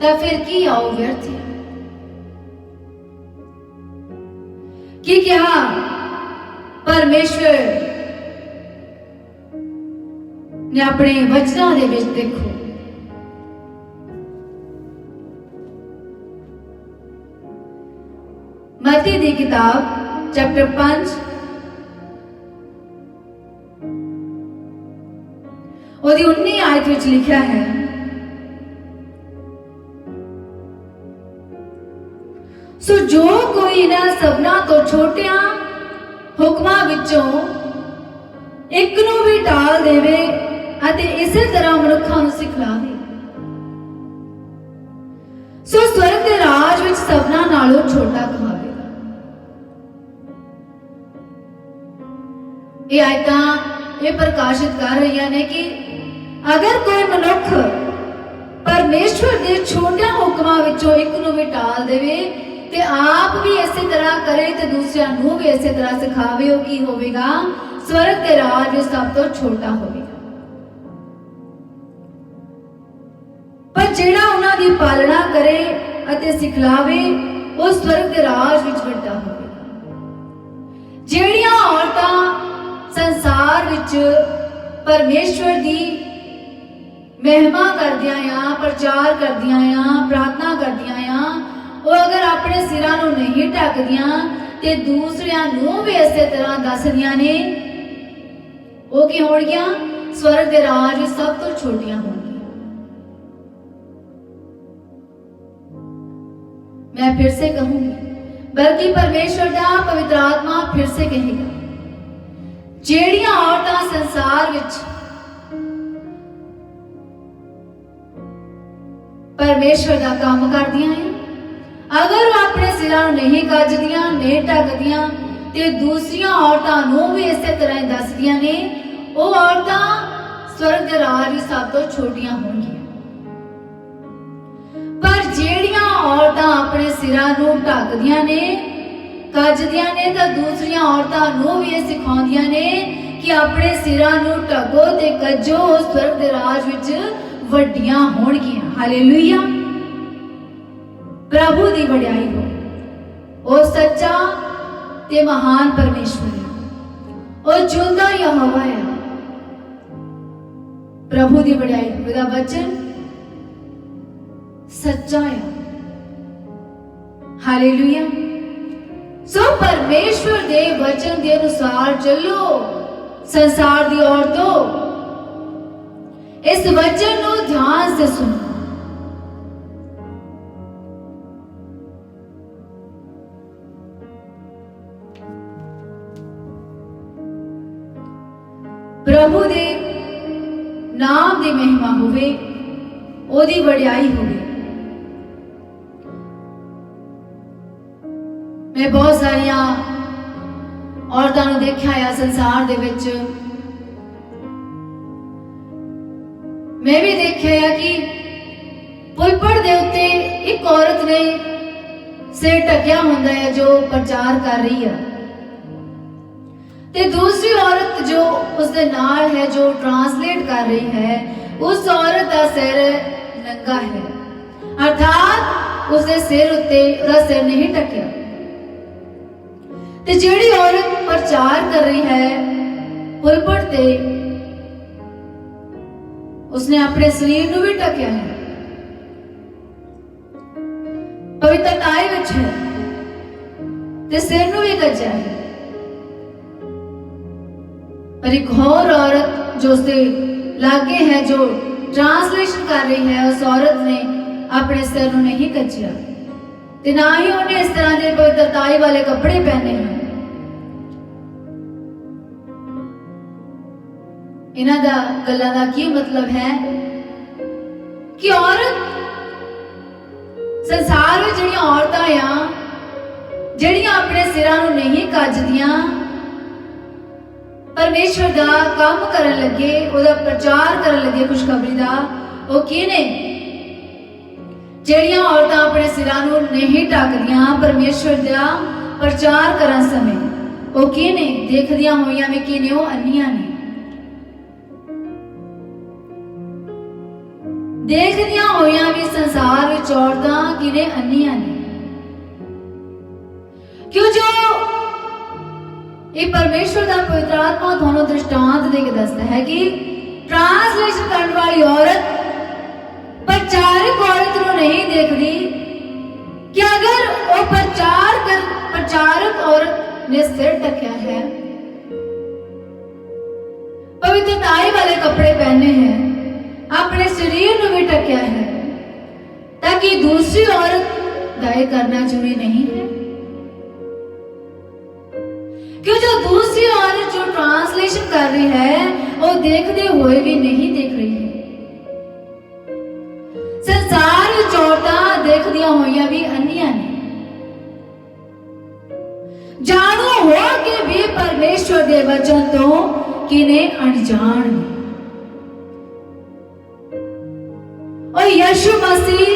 ਤਾਂ ਫਿਰ ਕੀ ਆਓ ਵਿਅਰਥ ਹੈ। ਕੀ ਕਿਹਾ ਪਰਮੇਸ਼ਵਰ ਨੇ ਆਪਣੇ ਵਚਨਾਂ ਦੇ ਵਿੱਚ? ਦੇਖੋ, ਮਤੀ ਦੀ ਕਿਤਾਬ ਚੈਪਟਰ 5 ਉਹਦੀ 19 ਆਇਤ ਵਿੱਚ ਲਿਖਿਆ ਹੈ, ਸੋ ਜੋ ਕੋਈ ਇਹਨਾਂ ਸਭਨਾਂ ਤੋਂ ਛੋਟਿਆਂ ਹੁਕਮਾਂ ਵਿੱਚੋਂ ਇੱਕ ਨੂੰ ਵੀ ਟਾਲ ਦੇਵੇ ਅਤੇ ਇਸੇ ਤਰ੍ਹਾਂ ਮਨੁੱਖਾਂ ਨੂੰ ਸਿਖਲਾਵੇ, ਸੋ ਸਵਰਗ ਦੇ ਰਾਜ ਵਿੱਚ ਸਭਨਾਂ ਨਾਲੋਂ ਛੋਟਾ ਕਹਾਵੇਗਾ। ਇਹ ਆਇਤਾਂ ਇਹ ਪ੍ਰਕਾਸ਼ਿਤ ਕਰ ਰਹੀਆਂ ਨੇ ਕਿ ਅਗਰ ਕੋਈ ਮਨੁੱਖ ਪਰਮੇਸ਼ਵਰ ਦੇ ਛੋਟਿਆਂ ਹੁਕਮਾਂ ਵਿੱਚੋਂ ਇੱਕ ਨੂੰ ਵੀ ਟਾਲ ਦੇਵੇ ते आप भी इसे तरह करे ते दूसरियां नूं भी इसे तरह सिखावे, की होवेगा? स्वर्ग के राज सब तो छोटा होवेगा। पर जिहड़ा उन्हां दी पालना करे अते सिखलावे वो स्वर्ग के राज विच वड्डा होवेगा। जिहड़ियां औरतां संसार विच परमेश्वर दी महिमा करदियां आ, प्रचार करदियां आ, प्रार्थना करदियां आ, वो अगर अपने सिरां नूं नहीं ढकदियां ते दूसरियां नूं भी इसे तरह दसदियां ने, वो की होणगियां? स्वर्ग दे राज सब तो छोटियां होणगियां। मैं फिर से कहूंगी, बल्कि परमेश्वर दा पवित्र आत्मा फिर से कहेगा, जेड़ियां औरतां संसार विच परमेश्वर दा काम करदियां हैं, अगर वो अपने सिरां नहीं गजदियां, नहीं ढकदियां ते दूसरियां औरतां नूं भी इसे तरह दसदियां ने, वो औरतां स्वर्ग दे राज सब तो छोटियां होणगियां। पर जेड़ियां औरतां अपने सिरां नूं ढकदियां ने, गजदियां ने, तां दूसरियां औरतां नूं भी ये सिखाउंदियां ने कि अपने सिरां नूं ढको ते गजो, स्वर्ग दे राज विच वड्डियां होणगियां। हालेलुया। प्रभु दी वड्याई हो, वो सच्चा ते महान परमेश्वर है, वो जिंदा यहोवा है। प्रभु दी वड्याई हो, उसदा वचन सच्चा है। हालेलुया। सो परमेश्वर दे वचन के अनुसार चलो संसार दी औरतों, इस वचन को ध्यान से सुनो। प्रभु दे नाम दी महिमा होवे, ओदी वड्याई होवे। मैं बहुत सारिया औरतां नूं देखिया है संसार दे विच, मैं भी देखिया है कि पुलपट दे उत्ते एक औरत ने सिर ढकिया हुंदा है जो प्रचार कर रही है, ते दूसरी औरत जो उसके नाल है जो ट्रांसलेट कर रही है, उस औरत का सिर नंगा है, अर्थात उसके सिर उत्ते उसका सिर नहीं ढकिया। ते जिहड़ी औरत प्रचार कर रही है पुलपट ते, उसने अपने शरीर नूं भी ढकिया है, पवित्रताई विच है ते सिर नूं भी गज्जिया है। पर एक और औरत जो उसके लागे है, जो ट्रांसलेशन कर रही है, उस औरत ने अपने सिर नूं नहीं गज्जिया ते ना ही उन्हें इस तरह के पवित्रताई वाले कपड़े पहने हैं। इन्हां दा गल्लां दा की मतलब है कि औरत संसार में जिहड़ियां औरतां आ, जिहड़ियां अपने सिरां नूं नहीं गजदियां, परमेश्वर दा काम करन लगे, ओदा प्रचार करन लगे खुशखबरी दा, वो की ने? जिहड़ियां औरतां अपने सिरां नूं नहीं ढकदियां परमेश्वर दा प्रचार करन समय, वो की ने? देखदियां होइयां भी की ने? वो अन्नियां ने। देखदियां होइयां भी संसार विच औरतां की ने? अन्नियां ने। क्यों? जो ये परमेश्वर का पवित्र आत्मा थानू दृष्टांत देके दसता है कि ट्रांसलेशन करने वाली औरत प्रचारक औरत को नहीं देखती कि अगर वो प्रचारक औरत ने सिर ढकिया है, पवित्रताई वाले कपड़े पहने हैं, अपने शरीर को भी ढकिया है, ताकि दूसरी औरत दाएं करना जरूरी नहीं है। क्यों? जो दूसरी औरत जो ट्रांसलेशन कर रही है, वो देखते हुए भी नहीं देख रही है। संसार विच औरतां देखदियां होइयां भी अन्नियां ने, जाणू हो के भी परमेश्वर दे वचन तो किने अनजान ने। और यीशु मसीह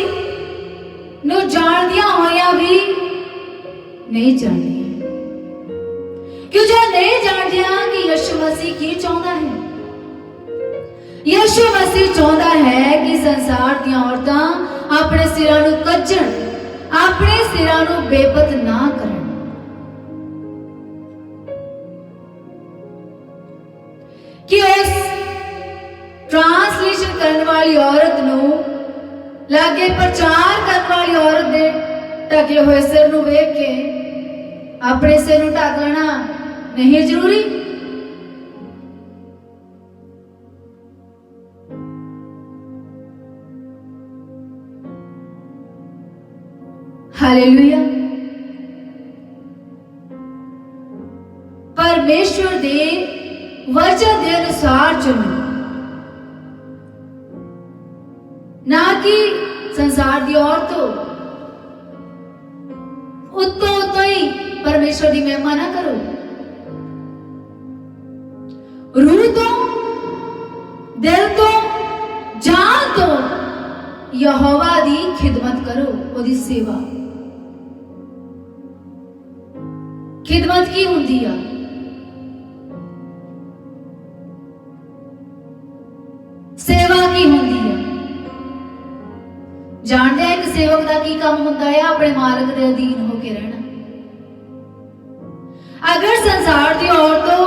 नु जानदियां होइयां भी नहीं जानदियां, क्यों जो नहीं जानदियां कि यीशु मसीह की चाहता है। यीशु मसीह चाहता है कि संसार दी औरतां अपने सिरां नूं कज्जण, अपने सिरां नूं बेपत ना करन। कि उस ट्रांसलेशन करने वाली औरत नूं लागे प्रचार करने वाली औरत दे ढके हुए सिर नूं वेख के अपने सिर नूं ढक लेना नहीं जरूरी। हालेलुया। परमेश्वर दे वचन दे अनुसार चलो, ना कि संसार दी औरतों उत्तों ही परमेश्वर की महिमा ना करो। रूह तो, दिल तो, जान तो यहोवा दी खिदमत करो, ओदी सेवा। खिदमत की हुंदी आ? सेवा की हुंदी है। जानते हैं कि सेवक का की काम होता है? अपने मालिक के अधीन होके रहना। अगर संसार की औरतों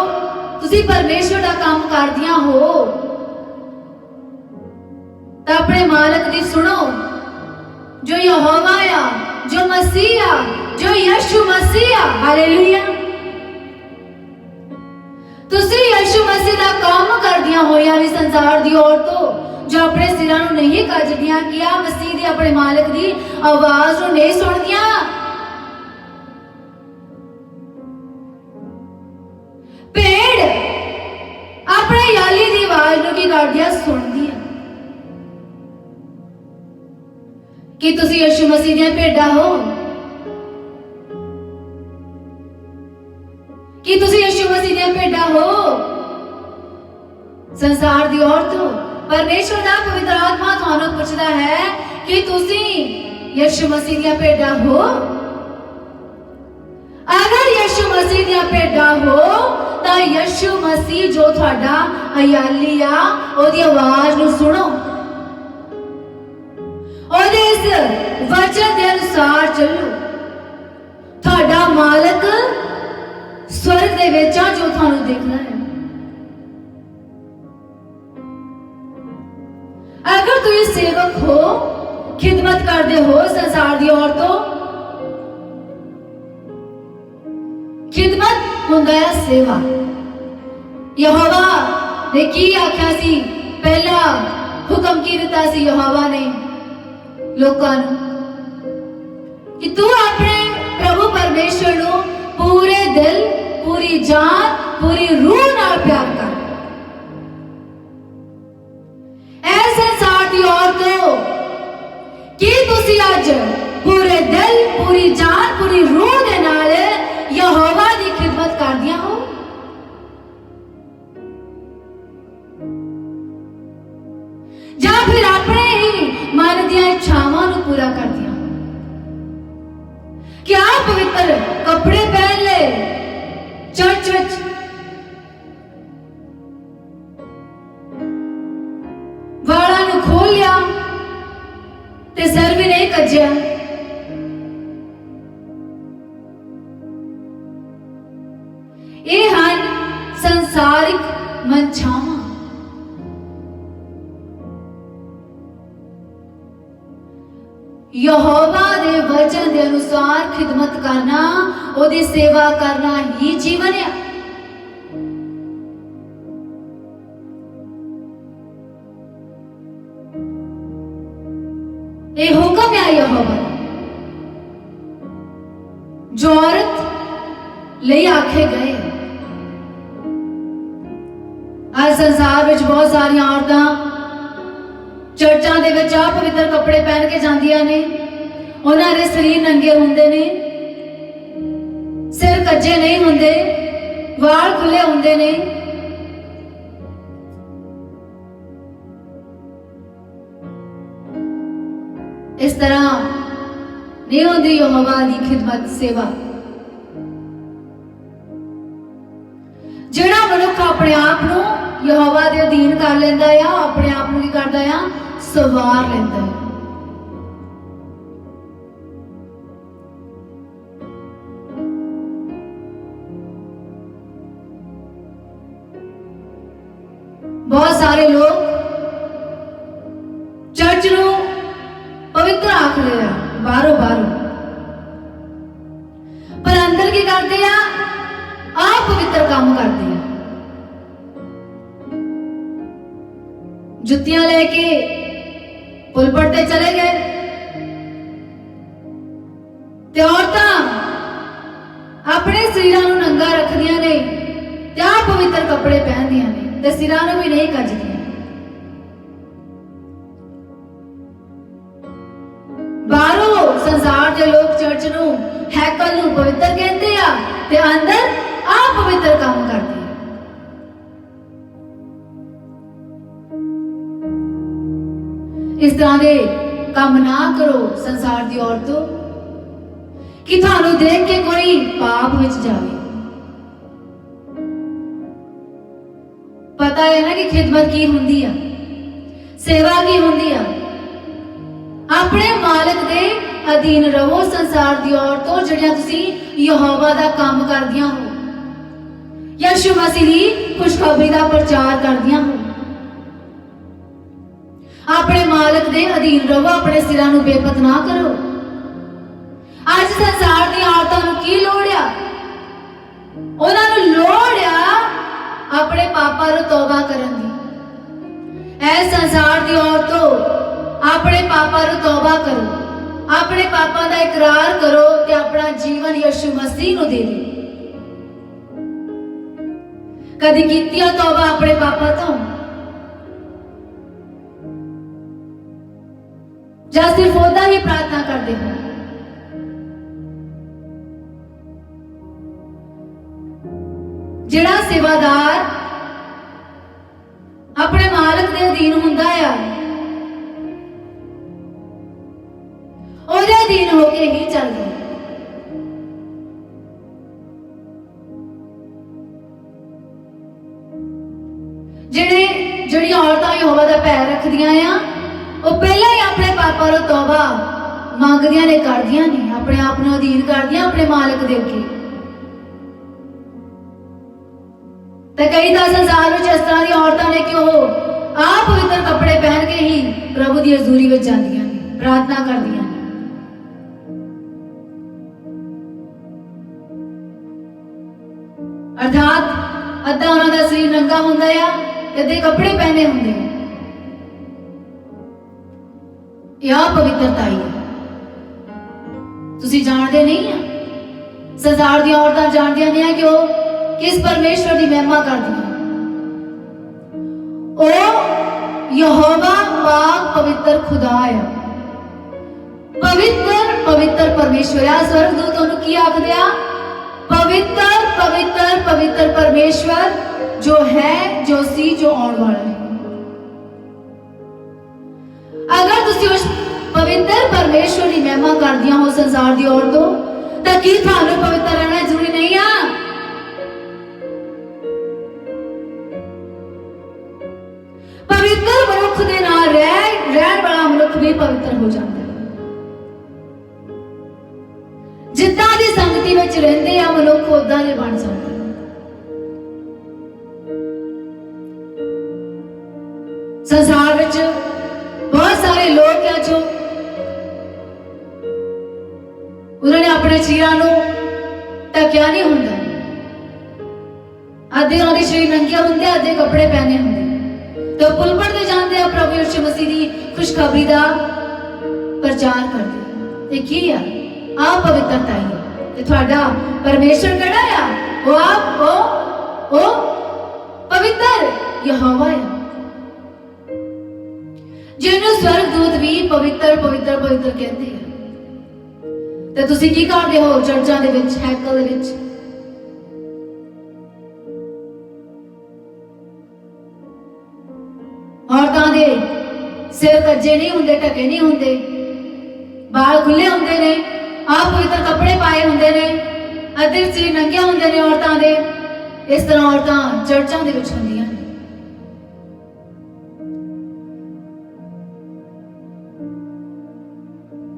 तुसी परमेश्वर का काम करदियां हो तो अपने मालिक दी सुनो, जो यहोवा आ, जो मसीह आ, जो यीशु मसीह आ। हालेलुया। तुसी यीशु मसीह का काम करदियां होया भी संसार दी औरतों जो अपने सिरां नूं नहीं कजदियां, किया मसीह दी अपने मालिक दी आवाज नूं नहीं सुनदियां, भेड़ अपने याली दी आवाज नूं की करदियां सुनदियां। कि तुसी यीशु मसीह दी भेड़ा हो? कि तुसी यीशु मसीह दी भेड़ा हो? संसार दी औरतों, परमेश्वर दा पवित्र आत्मा थानू पूछदा है कि तुसी यीशु मसीह दी भेड़ा हो? अगर यीशु मसीह दी भेड़ा हो तो यीशु मसीह जो थाडा अयाली आ, ओदी आवाज नूं सुनो, ओदे इस वचन के अनुसार चलो। थाडा मालिक स्वर्ग दे विच आ जो थानू देखना है। अगर तुम सेवक हो, खिदमत करते हो संसार दी औरतों, खिदमत हुंदा है सेवा। यहोवा ने की आख्या सी, पहला हुक्म की दिता सी यहोवा ने लोकां नूं कि तू अपने प्रभु परमेश्वर नूं पूरे दिल, पूरी जान, पूरी रूह नाल प्यार कर। संसार दी औरतों, की तुसी अज पूरे दिल, पूरी जान, पूरी रूह दे नाल यहोवा दी खिदमत करदियां हो? या फिर अपने ही मन दी इच्छावां नूं पूरा करदियां? क्या पवित्र कपड़े पहन ले, चर्च विच वाला नूं खोल लिया ते सिर भी नहीं कज्जिया? ये हन संसारिक मंछावां। यहोवा दे वचन के अनुसार खिदमत करना, ओदी सेवा करना ही जीवन है। ये हुक्म है यहोवा जो औरत ले आखे गए। आज संसार में बहुत सारी औरतां चर्चां दे विच पवित्र कपड़े पहन के जांदियां ने, उन्हां दे शरीर नंगे हुंदे ने, सिर कज्जे नहीं हुंदे, वाल खुले हुंदे ने। इस तरह नहीं होती यहोवा दी खिदमत सेवा। ਜਿਹੜਾ ਮਨੁੱਖ ਆਪਣੇ ਆਪ ਨੂੰ ਯਹੋਵਾ ਦੇ ਅਧੀਨ ਕਰ ਲੈਂਦਾ ਆ, ਆਪਣੇ ਆਪ ਨੂੰ ਕੀ ਕਰਦਾ ਆ, ਸਵਾਰ ਲੈਂਦਾ ਹੈ। बहुत सारे लोग चर्च ਨੂੰ पवित्र आखते हैं बाहरों बाहरों, पर अंदर की करते हैं, अपवित्र काम करते हैं। जुत्तियां लेके पुलपट ते चले गए ते औरतां अपने शरीरां नूं नंगा रखदियां ने ते अपवित्र कपड़े पहनदियां ने ते सिरां नूं भी नहीं कजदियां। बाहरों संसार के लोग चर्च नूं हैकल नूं पवित्र कहते आ ते अंदर अपवित्र काम करते हैं। इस तरह के काम ना करो संसार दी औरतों कि थानू देख के कोई पाप विच जावे। पता है ना कि खिदमत की हुंदी आ, सेवा की हुंदी आ। अपने मालिक दे अधीन रहो संसार दी औरतों जिहड़ियां तुसीं यहोवा दा काम करदियां हो, यीशु मसीह दी खुशखबरी दा प्रचार करदियां हो। अपने मालिक दे अधीन रहो, अपने सिरां नूं बेपत ना करो। अज संसार दी औरतां नूं की लोड़ आ? उन्हां नूं लोड़ आ अपने पापां नूं तौबा करन दी। ऐ संसार दी औरतों अपने पापां नूं तौबा करो, अपने पापां दा इकरार करो ते अपना जीवन यीशु मसीह नूं दे दो। कदी कीती आ तौबा अपने पापां तों? ਜਾਂ सिर्फ ਉਹਦਾ ही प्रार्थना करते हो? ਜਿਹੜਾ सेवादार अपने मालिक ਦੇ अधीन ਹੁੰਦਾ ਆ, ਉਹਦੇ अधीन होके ही ਚੱਲਦਾ। ਜਿਹੜੀ ਔਰਤਾਂ ਯਹੋਵਾ ਦਾ ਭੈ ਰੱਖਦੀਆਂ ਆ, ਉਹ ਪਹਿਲਾਂ ਹੀ ਆਪਣੇ ਪਾਪਾਂ ਨੂੰ ਤੌਬਾ ਮੰਗਦੀਆਂ ਨੇ, ਕਰਦੀਆਂ ਨੇ, ਆਪਣੇ ਆਪ ਨੂੰ ਅਧੀਨ ਕਰਦੀਆਂ ਆਪਣੇ ਮਾਲਕ ਦੇ ਅੱਗੇ। ਤੇ ਕਈ ਤਾਂ ਸੰਸਾਰ ਵਿੱਚ ਇਸ ਤਰ੍ਹਾਂ ਦੀਆਂ ਔਰਤਾਂ ਨੇ ਕਿ ਉਹ ਆਪ ਪਵਿੱਤਰ ਕੱਪੜੇ ਪਹਿਨ ਕੇ ਹੀ ਪ੍ਰਭੂ ਦੀ ਹਜ਼ੂਰੀ ਵਿੱਚ ਜਾਂਦੀਆਂ ਨੇ, ਪ੍ਰਾਰਥਨਾ ਕਰਦੀਆਂ ਨੇ। ਅਰਥਾਤ ਅੱਧਾ ਉਹਨਾਂ ਦਾ ਸਰੀਰ ਨੰਗਾ ਹੁੰਦਾ ਆ, ਅੱਧੇ ਕੱਪੜੇ ਪਹਿਨੇ ਹੁੰਦੇ ਆ। यह पवित्रता ही है। तुसी जानते नहीं है, संसार दी औरतां जानदियां नहीं है कि वो किस परमेश्वर की महिमा करदियां। ओ यहोवा पाक पवित्र खुदा है, पवित्र पवित्र परमेश्वर है। स्वर्गदूत उन्हें की आखदे आ? पवित्र पवित्र पवित्र परमेश्वर जो है, जो सी, जो आने वाला है। अगर तुसी उस पवित्र परमेश्वर की महिमा करदियां हो संसार दी औरतों, तां की थानू पवित्र रहना जरूरी नहीं आ? पवित्र मनुख दे नाल रहन वाला मनुख भी पवित्र हो जाता है। जिद्दां दी संगति विच रहिंदे आ मनुख, उदां दे बन जांदे। संसार विच बहुत सारे लोग हैं जो उन्होंने अपने शरीरां नूं ढकिया नहीं हुंदा। अद्धे उन्हां दे शरीर नंगे हुंदे, अद्धे कपड़े पहने हुंदे, तो पुलपट ते जांदे आ प्रभु यीशु मसीह दी खुशखबरी दा प्रचार करदे। ते की आ पवित्रता ही है। ते तुहाडा परमेश्वर किहड़ा आ? वो पवित्र यहोवा है, जिन्हों स्वर्गदूत भी पवित्र पवित्र पवित्र कहते हैं। ते तुसी की करदे हो चर्चां दे विच, हैकल दे विच? औरतां दे सिर कज्जे नहीं हुंदे, ढके नहीं हुंदे, बाल खुले हुंदे ने, आप पवित्र कपड़े पाए हुंदे ने, अद्धे सिर नंगे हुंदे ने औरतां दे। इस तरह औरतां चर्चां दे विच हुंदियां ने।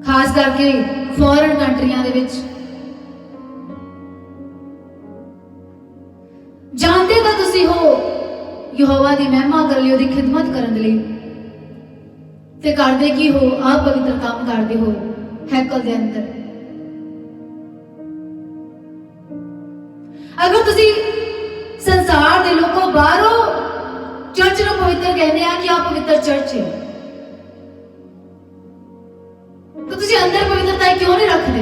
खास करके फॉरेन कंट्रियां दे विच जानते तो तुसी हो यहोवा दी महिमा कर लियो, दी खिदमत करन दे लई ते करदे की हो, अपवित्र काम करदे हो हैकल दे अंदर। अगर तुसी संसार दे लोगों बाहरों चर्च नूं पवित्र कहने आ कि आप पवित्र चर्च है, तो तुसी अंदर पवित्रता क्यों नहीं रखते?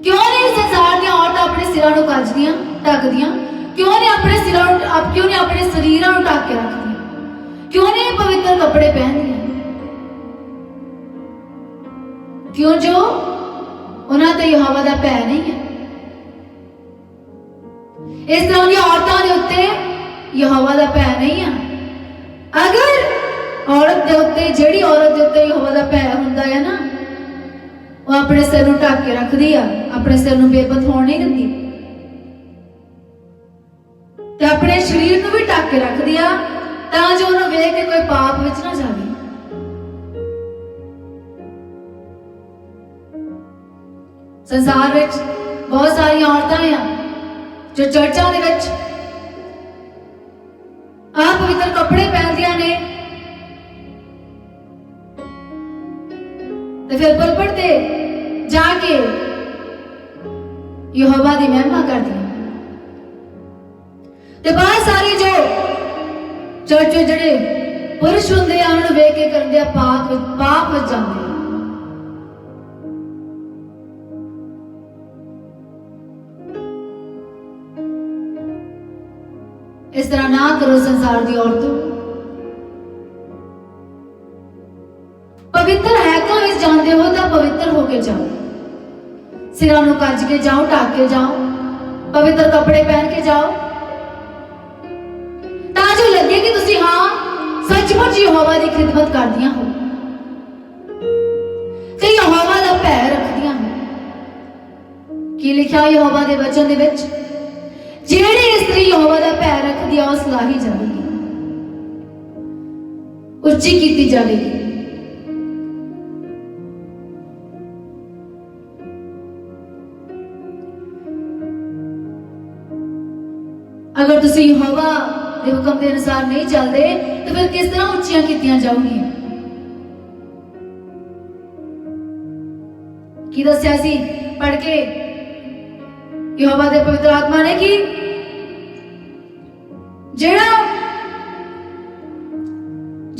क्यों नहीं संसार दी औरतां अपने सिरां नूं कजदियां ढकदियां? क्यों नहीं अपने सिरां क्यों नहीं अपने शरीरां नूं ढक के रखदियां? क्यों नहीं पवित्र कपड़े पहनदियां? क्यों? जो उन्हां ते यहोवा दा भय नहीं है। इस तरह दी औरतां दे उत्ते यहोवा दा भय नहीं है। अगर औरत दे उत्ते, जेड़ी औरत दे उत्ते यहोवा दा भय हुंदा है ना, वो अपने सिर नूं ढक के रखदी आ, अपने सिर नूं बेपत होण नहीं दिंदी ते अपने शरीर नूं भी ढक के रखदी आ तां जो उन्हें वेख के कोई पाप विच ना जावे। संसार विच बहुत सारी औरतां आ जो चर्चां दे विच अपवित्र कपड़े पहनदियां ने ते फिर पुलपट ते जाके यहोवा दी महिमा करदियां ते बहुत सारे जो चर्च जड़े पुरुष हुंदे आ उन्हें वेख के करदे आ पाप विच जांदे। इस तरह ना करो संसार दी औरतों। पवित्र हैकल विच जांदे हो तो पवित्र होके जाओ, सिरां नूं कज के जाओ, ढक के जाओ, पवित्र कपड़े पहन के जाओ तां जो लगे कि तुसी हाँ सचमुच यहोवा दी खिदमत करदियां हो ते यहोवा दा भय रखदियां हो। की लिखिया यहोवा दे वचन दे विच, जेड़ी स्त्री यहोवा दा भय रखदी आ उस सलाही जावेगी, उच्ची कीती जावेगी। अगर तुसी यहोवा दे हुक्म के अनुसार नहीं चलते तो फिर किस तरह उच्चियां कीतियां जाओगी? की दस्या सी पढ़ के यहोवा दे पवित्र आत्मा ने कि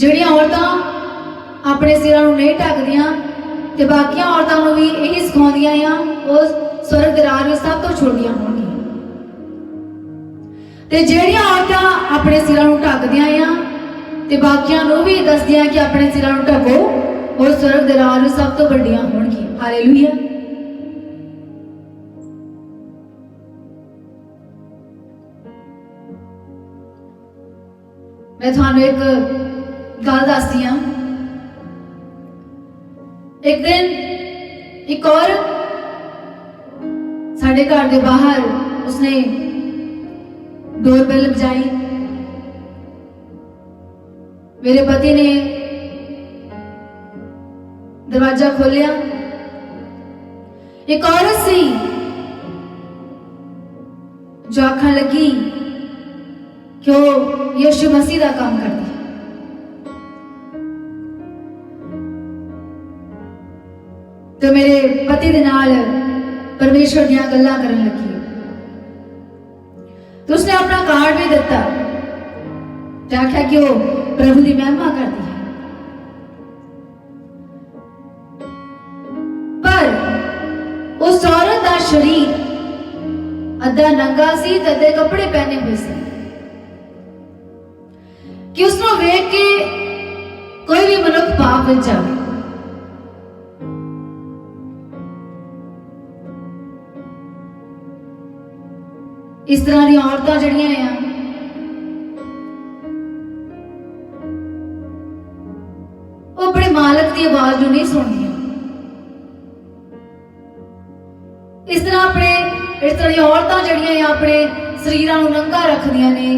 ਜਿਹੜੀਆਂ औरतां अपने सिरां नूं नहीं ढकदियां ते बाकियां औरतां नूं भी यही सिखाउंदियां आ वो स्वर्ग दे राज विच सब तो छोटियां होणगियां ते ਜਿਹੜੀਆਂ औरतां अपने सिरां नूं ढकदियां आ ते बाकियां नूं भी दसदियां कि अपने सिरां नूं ढको और स्वर्ग दे राज विच सब तो वड्डियां होणगियां। हालेलुया। मैं थानू एक गल दसदी हां। एक दिन एक और साढ़े घर के बाहर उसने डोरबेल बजाई। मेरे पति ने दरवाजा खोलिया। एक औरत सी जो आखन लगी कि वो यीशु मसीह का काम करती है। तो मेरे पति दे नाल परमेश्वर दी गल्लां करन लगी। तो उसने अपना कार्ड भी दिता ते आख्या कि वो प्रभु की महिमा करती है। पर उस औरत का शरीर अद्धा नंगा सी ते अद्धे कपड़े पहने हुए सी कि उसको वेख के कोई भी मनुष्य पाप विच जावे। इस तरह दी औरतां जड़ियां आ वो अपने मालक की आवाज नहीं सुनदियां। इस तरह दी औरतां जड़ियां अपने ਸਰੀਰਾਂ ਨੂੰ ਨੰਗਾ ਰੱਖਦੀਆਂ ਨੇ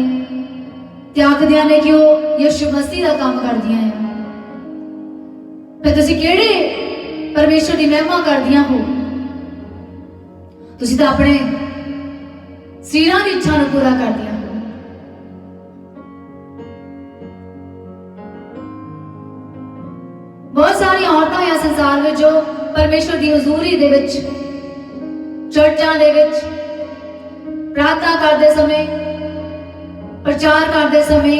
ਤੇ ਆਖਦੀਆਂ ਨੇ ਕਿ ਉਹ ਯਿਸੂ ਮਸੀਹ ਦਾ ਕੰਮ ਕਰਦੀਆਂ ਆ। ਫਿਰ ਤੁਸੀਂ ਕਿਹੜੇ ਪਰਮੇਸ਼ਰ ਦੀ ਮਹਿਮਾ ਕਰਦੀਆਂ ਹੋ? ਤੁਸੀਂ ਤਾਂ ਆਪਣੇ ਸਰੀਰਾਂ ਦੀ ਇੱਛਾ ਨੂੰ ਪੂਰਾ ਕਰਦੀਆਂ ਹੋ। ਬਹੁਤ ਸਾਰੀਆਂ ਔਰਤਾਂ ਆ ਸੰਸਾਰ ਵਿੱਚ ਜੋ ਪਰਮੇਸ਼ਰ ਦੀ ਹਜ਼ੂਰੀ ਦੇ ਵਿੱਚ, ਚਰਚਾਂ ਦੇ ਵਿੱਚ ਪ੍ਰਾਰਥਨਾ ਕਰਦੇ ਸਮੇਂ, ਪ੍ਰਚਾਰ ਕਰਦੇ ਸਮੇਂ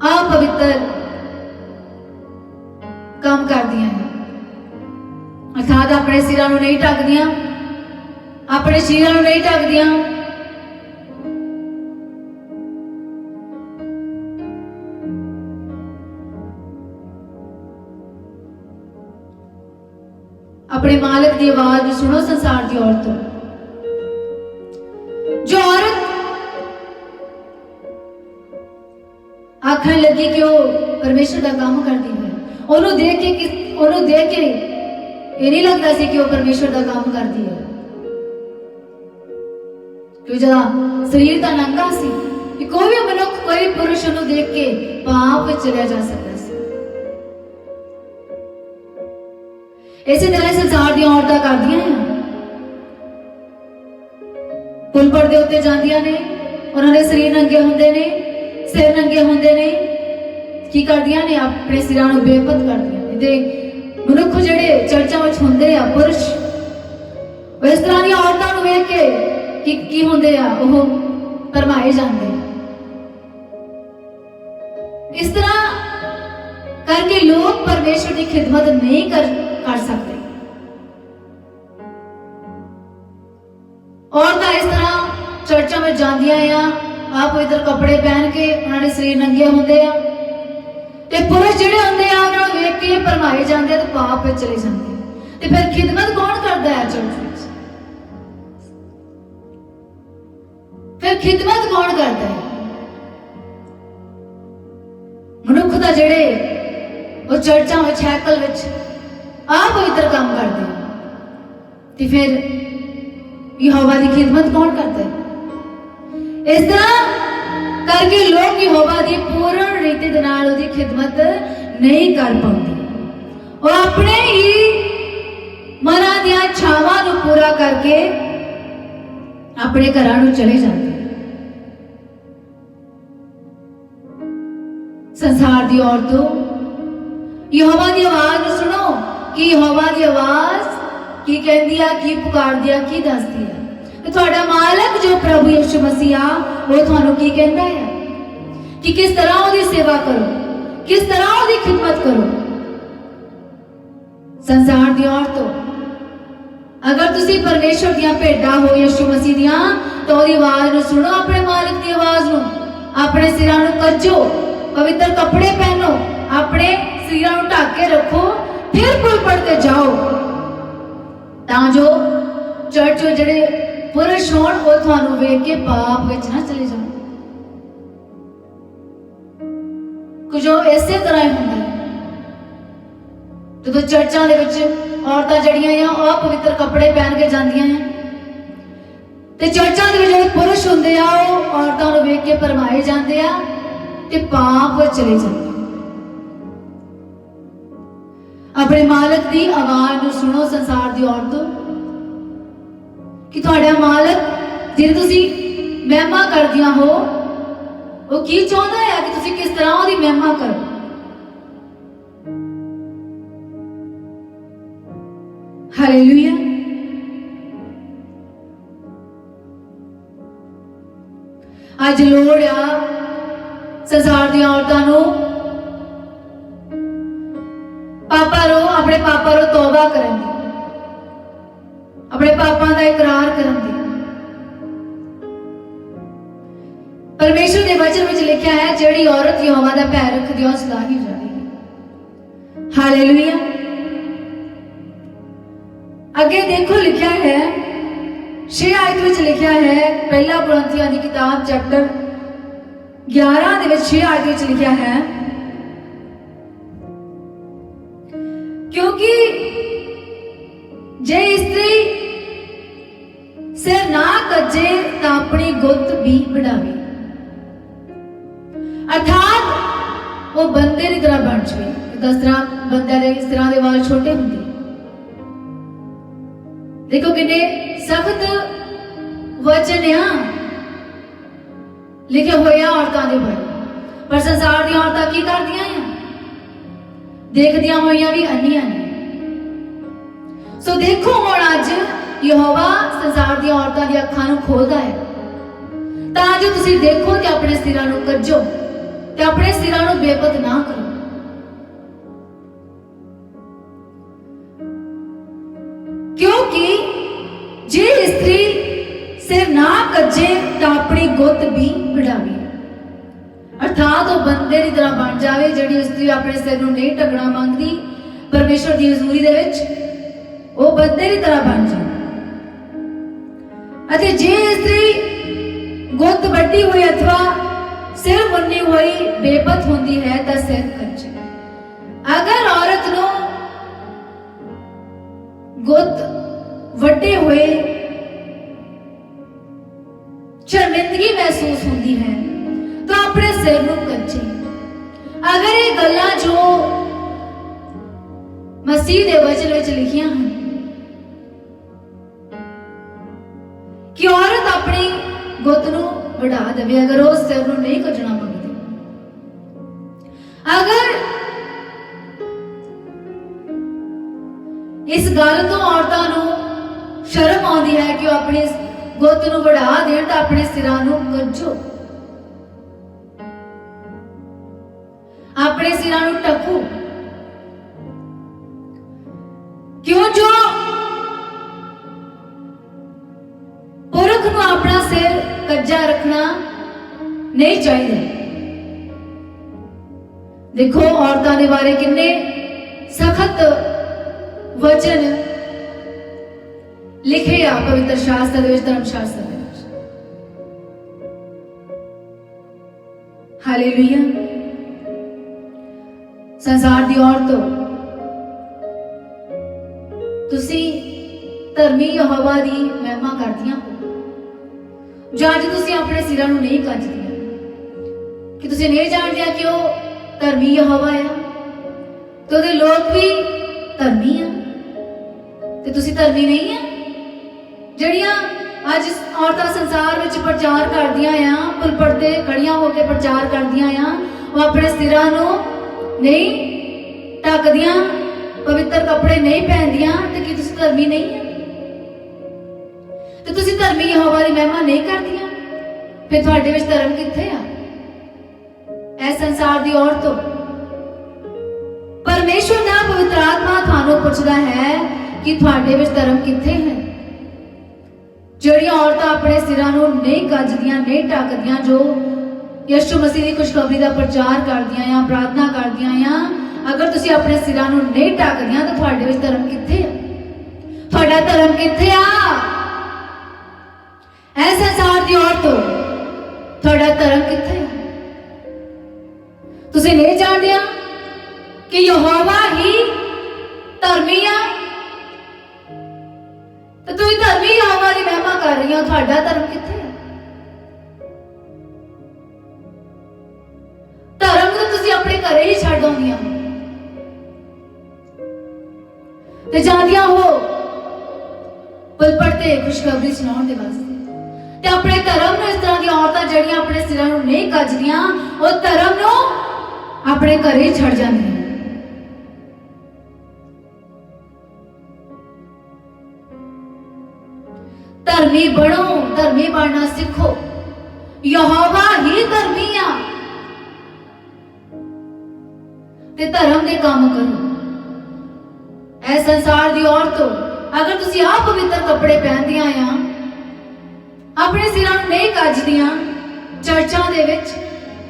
अपवित्र काम करदियां हैं, अर्थात अपने सिरां नूं नहीं ढकदियां, अपने शरीरां नूं नहीं ढकदियां। अपने मालिक की आवाज सुनो संसार की औरतों। जो औरत आखन लगी कि वो परमेश्वर का काम करती है, उन्होंने देख के ये नहीं लगता सी कि वो परमेश्वर का काम करती है, क्यों जरा शरीर का नंगा सी कि कोई भी मनुष्य, कोई भी पुरुष उन्होंने देख के पाप में चला जा सकता। इसी तरह संसार दी औरतां करदियां हैं, पुल पर्दे उत्ते जांदियां ने, उन्होंने शरीर नंगे हुंदे ने, सिर नंगे हुंदे ने, की करदियां ने अपने सिरां नूं बेपत करदियां ने। ते मनुख जिहड़े चर्चा विच हुंदे आ, पुरुष इस तरह दी औरतां नूं वेख के की हुंदे आ, ओह भरमाए जांदे आ। इस तरह करके लोग परमेश्वर की खिदमत नहीं कर सकते। औरतां इस तरह चर्चा में जांदियां आ, पवित्र कपड़े पहन के, उन्होंने शरीर नंगे होंदे आ, ते पुरुष जिहड़े होंदे आ उन्हां नूं वेख के भरमाए जांदे ते पाप विच चले जांदे। ते फिर खिदमत कौन करदा है चर्च विच? फिर खिदमत कौन करदा है? मनुख दा जिहड़े वो चर्चा विच, हैकल विच अपवित्र काम करते हैं, तो फिर यहोवा की खिदमत कौन करता है? इस तरह करके लोग यहोवा की पूर्ण रीति दे नाल उहदी खिदमत नहीं कर पाते, और अपने ही मनां दी इच्छावां नूं पूरा करके अपने घरां नूं चले जाते। संसार दी औरतों, यहोवा की आवाज सुनो कि यहोवा की आवाज की कहती है, की पुकारदी है, की दसदी है। तो तुहाडा मालिक जो प्रभु यीशु मसीह आ, वो तुहानूं की कहंदा है कि किस तरह उसकी सेवा करो, किस तरह उसकी खिदमत करो। संसार दी औरतों, अगर तुसी परमेश्वर दियां भेडां हो, यीशु मसीह दियां, तो उसकी आवाज नूं सुनो, अपने मालिक की आवाज नूं, अपने सिरां नूं कज्जो, पवित्र कपड़े पहनो, अपने सिरां नूं ढक के रखो, फिर पुल पढ़ते जाओ, तां जो चर्च में जिहड़े पुरुष होण वो तुहानूं वेख के पाप विच ना चले जाण। कुछ इसे तरह ही हुंदा है, जदों चर्चां दे विच औरतां जिहड़ियां आ अपवित्र कपड़े पहन के जांदियां हैं, ते चर्चां दे विच जिहड़े पुरुष हुंदे आ वो औरतां नूं वेख के भरमाए जांदे आ ते पाप विच चले जांदे। अपने मालिक की आवाज सुनो संसार की औरतों, कि तुहाडा मालिक जिहड़ी तुसी महिमा करदियां हो, वो की चाहुंदा है कि तुसी किस तरह उसदी महिमा करो। हालेलुया। अज लोड़ आ संसार दी औरतां नूं अपने पापा रो तौबा करन दी, अपने पापा का इकरार करन दी। परमेश्वर के वचन में लिखा है, जिहड़ी औरत यहोवा दा भय रखदी है सलाही जावेगी। हालेलुया। अगे देखो लिखा है 6 आयत में लिखा है, पहला कुरिन्थियों की किताब चैप्टर 11 दे विच 6 आयत में लिखा है, क्योंकि जे स्त्री सिर ना कजे तो अपनी गुत भी बढ़ावे। अर्थात वो बंदे की तरह बन जाए। इस तरह बंदे इस तरह के वाल छोटे होंगे। देखो कितने सख्त वचन आ लिखे हुए औरतों के बारे, पर संसार दी औरतां की करदियां आ, देखदियां होइयां भी अन्नियां ने। सो देखो हुण अज यहोवा संसार दी औरतां दी अखां नूं खोलदा है तां जो तुसीं देखो ते अपने सिरां नूं कज्जो ते अपने सिरां नूं बेपत ना करो। क्योंकि जे स्त्री सिर ना कज्जे तो अपनी गुत भी बढ़ावे। अर्थात वो बंदे की तरह बन जाए जिहड़ी स्त्री अपने सिर नूं नहीं ढकना मंगदी परमेश्वर की हजूरी दे विच, वो बंदे की तरह बन जाए। अते जे स्त्री गुत वड्डी हुई अथवा सिर मुन्नी हुई बेपत होंदी है तो सिर कज्जे। अगर औरत नूं गुत वड्डे हुए शर्मिंदगी महसूस होती है तो अपने सिर नूं कज्जे। अगर ये गल्लां जो मसीह दे वचन विच लिखियां हैं कि औरत अपनी गुत नूं बढ़ा देवे अगर वो सिर नूं नहीं कजना मंगदी, अगर इस गल तो औरतां नूं शर्म आउंदी है कि वो अपनी गुत नूं बढ़ा देण तां अपने सिरां नूं कज्जो, अपने सिरां नूं ढको। क्यों जो पुरख नूं अपना सिर कज्जा रखना नहीं चाहिए। देखो औरतां दे बारे किन्ने सख्त वचन लिखे आ पवित्र शास्त्र दे विच, धर्म शास्त्र दे विच। हालेलुया। संसार दी औरतों, तुसी धर्मी यहोवा दी महिमा करदियां हो जां जे तुसी अपने सिरां नूं नहीं कजदियां, कि तुसी नहीं जानदियां कि वो धर्मी यहोवा है तो ਉਹਦੇ लोग भी धर्मी आ ते तुसी धर्मी नहीं है। ਜਿਹੜੀਆਂ ਅੱਜ ਔਰਤਾਂ ਸੰਸਾਰ ਵਿੱਚ ਪ੍ਰਚਾਰ ਕਰਦੀਆਂ ਆ, ਪੁਲਪਟ ਤੇ ਖੜੀਆਂ ਹੋ ਕੇ ਪ੍ਰਚਾਰ ਕਰਦੀਆਂ ਆ, ਉਹ ਆਪਣੇ ਸਿਰਾਂ ਨੂੰ ਨਹੀਂ ਢੱਕਦੀਆਂ, ਪਵਿੱਤਰ ਕੱਪੜੇ ਨਹੀਂ ਪਹਿਨਦੀਆਂ, ਤੇ ਕੀ ਤੁਸੀਂ ਧਰਮੀ ਨਹੀਂ ਹੈ? ਤੇ ਤੁਸੀਂ ਧਰਮੀ ਯਹੋਵਾ ਦੀ ਮਹਿਮਾ ਨਹੀਂ ਕਰਦੀਆਂ, ਫਿਰ ਤੁਹਾਡੇ ਵਿੱਚ ਧਰਮ ਕਿੱਥੇ ਆ? ਇਹ ਸੰਸਾਰ ਦੀ ਔਰਤੋਂ, परमेश्वर दा पवित्र आत्मा थानू पुछदा है कि तुहाडे विच धर्म कित्थे है? जिहड़ियां औरतां अपने सिरां नूं नहीं कजदियां, नहीं ढकदियां, जो यीशु मसीह दी खुशखबरी दा प्रचार करदियां या प्रार्थना करदियां या, अगर तुसीं अपने सिरां नूं नहीं ढकदियां तो तुहाडे विच धर्म कित्थे है? तुहाडा धर्म कित्थे आ? ऐ संसार दी औरतों, तुहाडा धर्म कित्थे है? तुसीं नहीं जाणदे कि यहोवा ही धर्मी आ, तो तुम धर्मी यहोवा की महिमा कर रही हो, तुहाडा धर्म कित्थे है? धर्म तो तुसीं अपने घरे ही छड्ड आउंदियां ते जांदियां हो पुलपट ते खुशखबरी सुणाउण दे वास्ते, ते अपने धर्म नूं इस तरह दी औरतां जिहड़ियां अपने सिरां नूं नहीं कजदियां, वो धर्म नूं अपने घरे ही छड्ड जांदियां। धर्मी बनो, धर्मी बनना सीखो, यहोवा ही धर्मी आ, ते धर्म दे काम करो। ऐ संसार दी औरतों, अगर तुसी आप पवित्र कपड़े पहनदियां आ, अपने सिरां नूं नहीं कजदियां, चर्चां दे विच,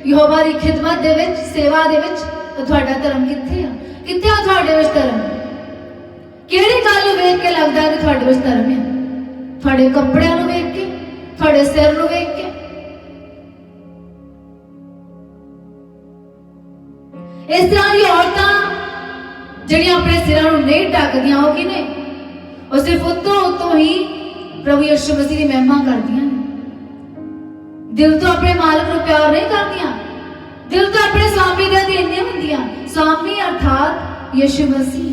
यहोवा दी खिदमत दे विच, सेवा दे विच, तो तुहाडा धर्म कित्थे आ? कित्थे आ तुहाडे विच धर्म? किहड़ी गल नूं वेख के लगदा कि तुहाडे विच धर्म है? तुहाडे कपड़ियां नूं वेख के, तुहाडे सिर नूं वेख के? इस तरह दी औरतां जिहड़ियां अपने सिरां नूं नहीं ढकदियां, हो कि नहीं, वो सिर्फ उत्तों उत्तों ही प्रभु यीशु मसीह की महिमा करदियां ने। दिल तो अपने मालिक को प्यार नहीं करदियां, दिल तो अपने स्वामी दे अधीन हुंदियां। स्वामी अर्थात यीशु मसीह।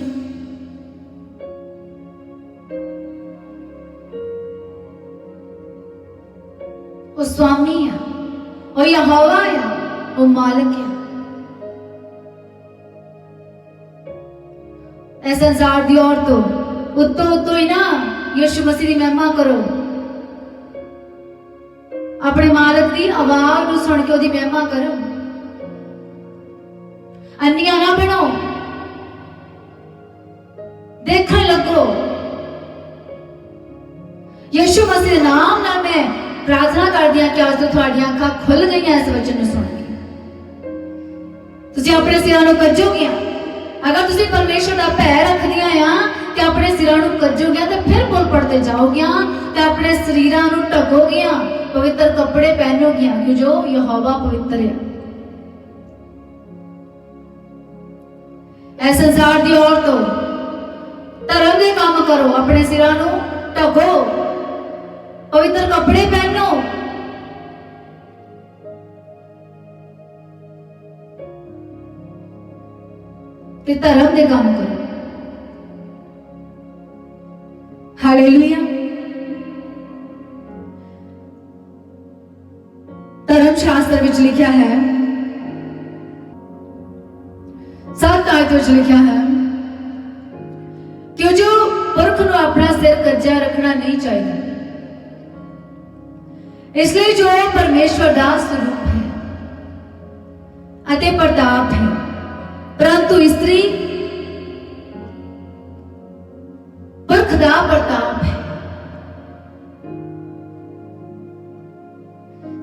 वो स्वामी है, वो यहोवा है, वो मालिक है। ऐ संसार दी औरतों उत्तो ही ना यीशु मसीह की महिमा करो। अपने मालिक की आवाज को सुन के उसकी महिमा करो। अन्निया ना बनो, देखने लगो। यीशु मसीह के नाम ना मैं प्रार्थना कर दिया कि आज तो थोड़ी अखां खुल गई इस वचन सुन के। तुसीं अपने सिरां नूं कजोगे। अगर तुसीं परमेश्वर का भय रखदियां आ ते अपने सिरां नूं कजोगे ते फिर बोल पढ़ते जाओगे ते अपने शरीरां नूं ढकोगे, पवित्र कपड़े पहनोगे कि जो यहोवा पवित्र है। ऐ संसार दी औरतों धर्म दे काम करो, अपने सिरां नूं ढको, पवित्र कपड़े पहनो। ते धर्म दे काम करो। हालेलुया। धर्म शास्त्र विच लिखा है, 7 आयत विच लिखा है कि जो पुरख नूं अपना सिर कज्जा रखना नहीं चाहिए, इसलिए जो परमेश्वर का स्वरूप है अते प्रताप है, परंतु स्त्री पुरख का प्रताप है।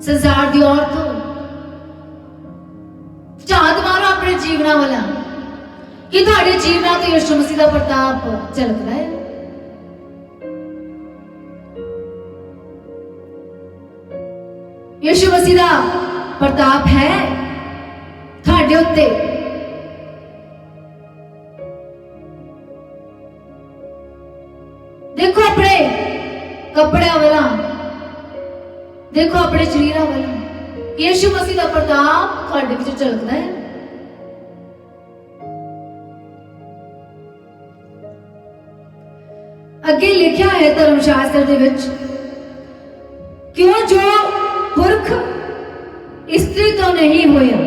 संसार की औरतों झात मारो अपने जीवना वाला कि तुहाडे जीवना तो यीशु मसीह का प्रताप झलकदा है। यीशु मसीह का प्रताप है तुहाडे उत्ते। देखो अपने कपड़े वाला, देखो अपने शरीर वाला, यीशु मसीह का प्रताप तुहाडे विच झलकदा है। अगे लिखा है धर्मशास्त्र दे विच, क्यों जो पुरख स्त्री तो नहीं होया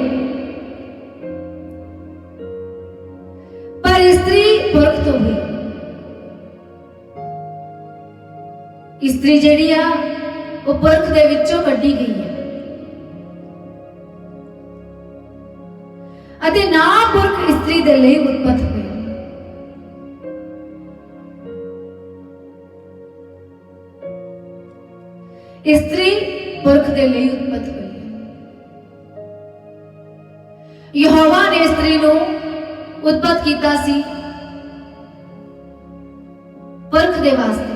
पर स्त्री पुरख तो हुई। स्त्री जिहड़ी आ वो पुरख दे विचों कड्ढी गई है अते ना पुरख स्त्री दे लई उत्पत्त हुई। स्त्री पुरख दे लई उत्पत्त हुई है। यहोवा ने स्त्री नूं उत्पत्त कीता सी पुरख दे वास्ते।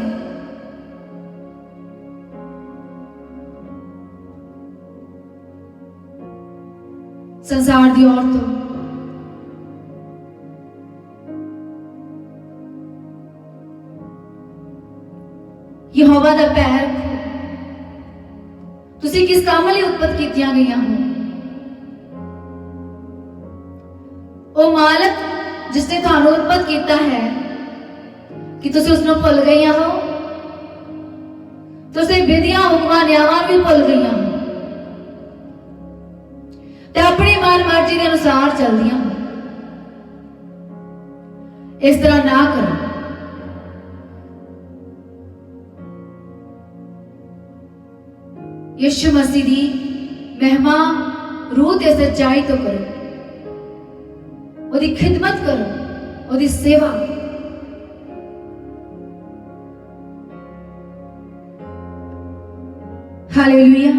संसार दी औरतों यहोवा दा भय रखो। तुसीं किस काम लई उत्पत्त कीतियां गईयां हो? ओ मालक जिसने थानू उत्पत्त किया है कि तुसीं उसनूं भुल गईयां हो? तुसीं विधियां हुक्मां न्यायां भी भुल गईयां हो ते अपनी मन मर्जी के अनुसार चलदियां हो। इस तरह ना करो। यीशु मसीह की महिमा रूह ते सच्चाई तो करो, उसकी खिदमत करो, उसकी सेवा। हालेलुया।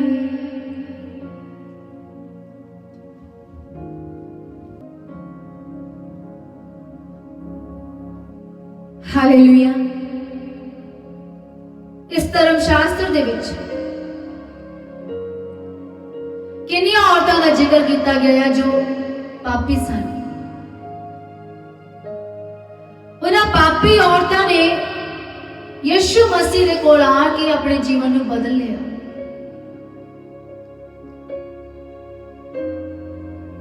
हालेलुया। इस धर्मशास्त्र दे विच किन्नियां औरतां दा जिक्र किया गया जो पापी सन। उन्हां पापी औरतां ने यीशु मसीह दे कोल आके अपने जीवन नूं बदल लिया।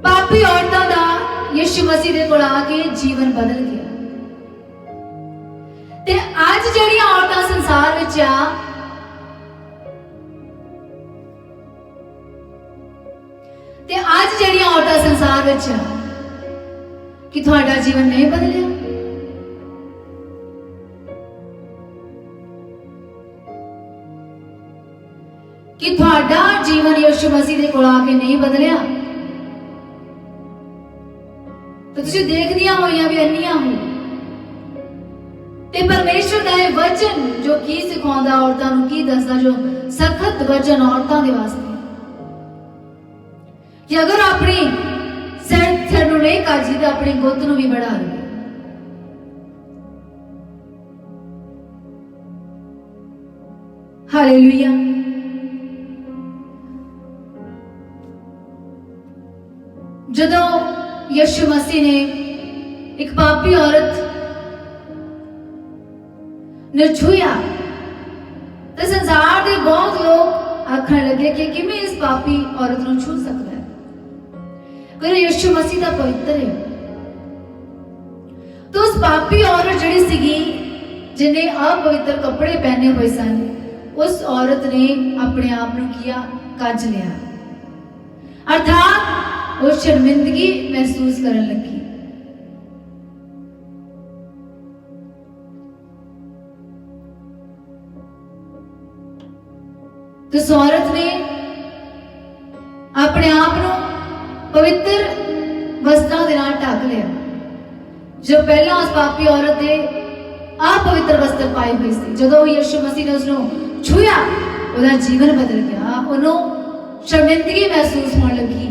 पापी औरतां दा यीशु मसीह दे कोल आके जीवन बदल गया। ते अज जिहड़ियां औरतां संसार विच आ, ते अज जिहड़ियां औरतां संसार विच आ, कि तुहाडा जीवन नहीं बदलिया? कि तुहाडा जीवन यीशु मसीह दे कोल आके नहीं बदलिया? तो तुसीं देखदियां होइयां भी अन्नियां हो। ते परमेश्वर दा इह वचन जो की सिखाउंदा औरतां नूं, की दसदा, जो सखत वचन औरतां दे वास्ते, कि अगर अपनी सिर नूं नहीं कजदी तो अपनी गुत्त नूं भी बढ़ा दे। हालेलुया। जदों यीशु मसीह ने एक पापी औरत ने छुया तो संसार के बहुत लोग आखण लगे कि किवें इस पापी औरत नूं छू सकदा है, क्योंकि यीशु मसीह दा पवित्र है। तो उस पापी औरत जिहड़ी सीगी, जिन्हें अपवित्र कपड़े पहने हुए सन, उस औरत ने अपने आप नूं किया, कज लिया, अर्थात वो शर्मिंदगी महसूस करने लगी। तो उस औरत ने अपने आप को पवित्र वस्त्रां दे नाल ढक लिया, जो पहला उस पापी औरत ने अपवित्र वस्त्र पाए हुए थे। जदों यीशु मसीह ने उसनों छुया, उसका जीवन बदल गया, उन्होंने शर्मिंदगी महसूस होने लगी।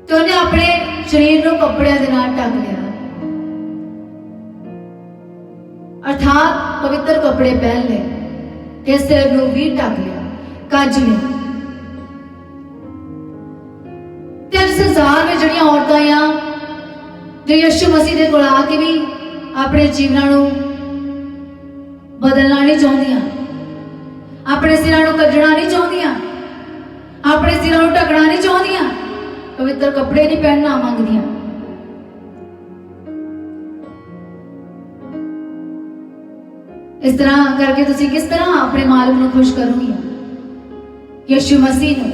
तो उन्हें अपने शरीर को कपड़े के नाल ढक लिया, अर्थात पवित्र कपड़े पहन ले, ते सिर नूं भी ढक लिया, कज लिया। ते अज संसार में जिहड़ियां औरतां आ, जो यीशु मसीह दे कोल आके भी अपने जीवनां नूं बदलना नहीं चाहदियां, अपने सिरां नूं कजणा नहीं चाहदियां, अपने सिरां नूं ढकना नहीं चाहदियां, पवित्र कपड़े नहीं पहनना मंगदियां। इस तरह करके तुसीं किस तरह अपने मालिक नूं खुश करोगे? यीशु मसीह नूं,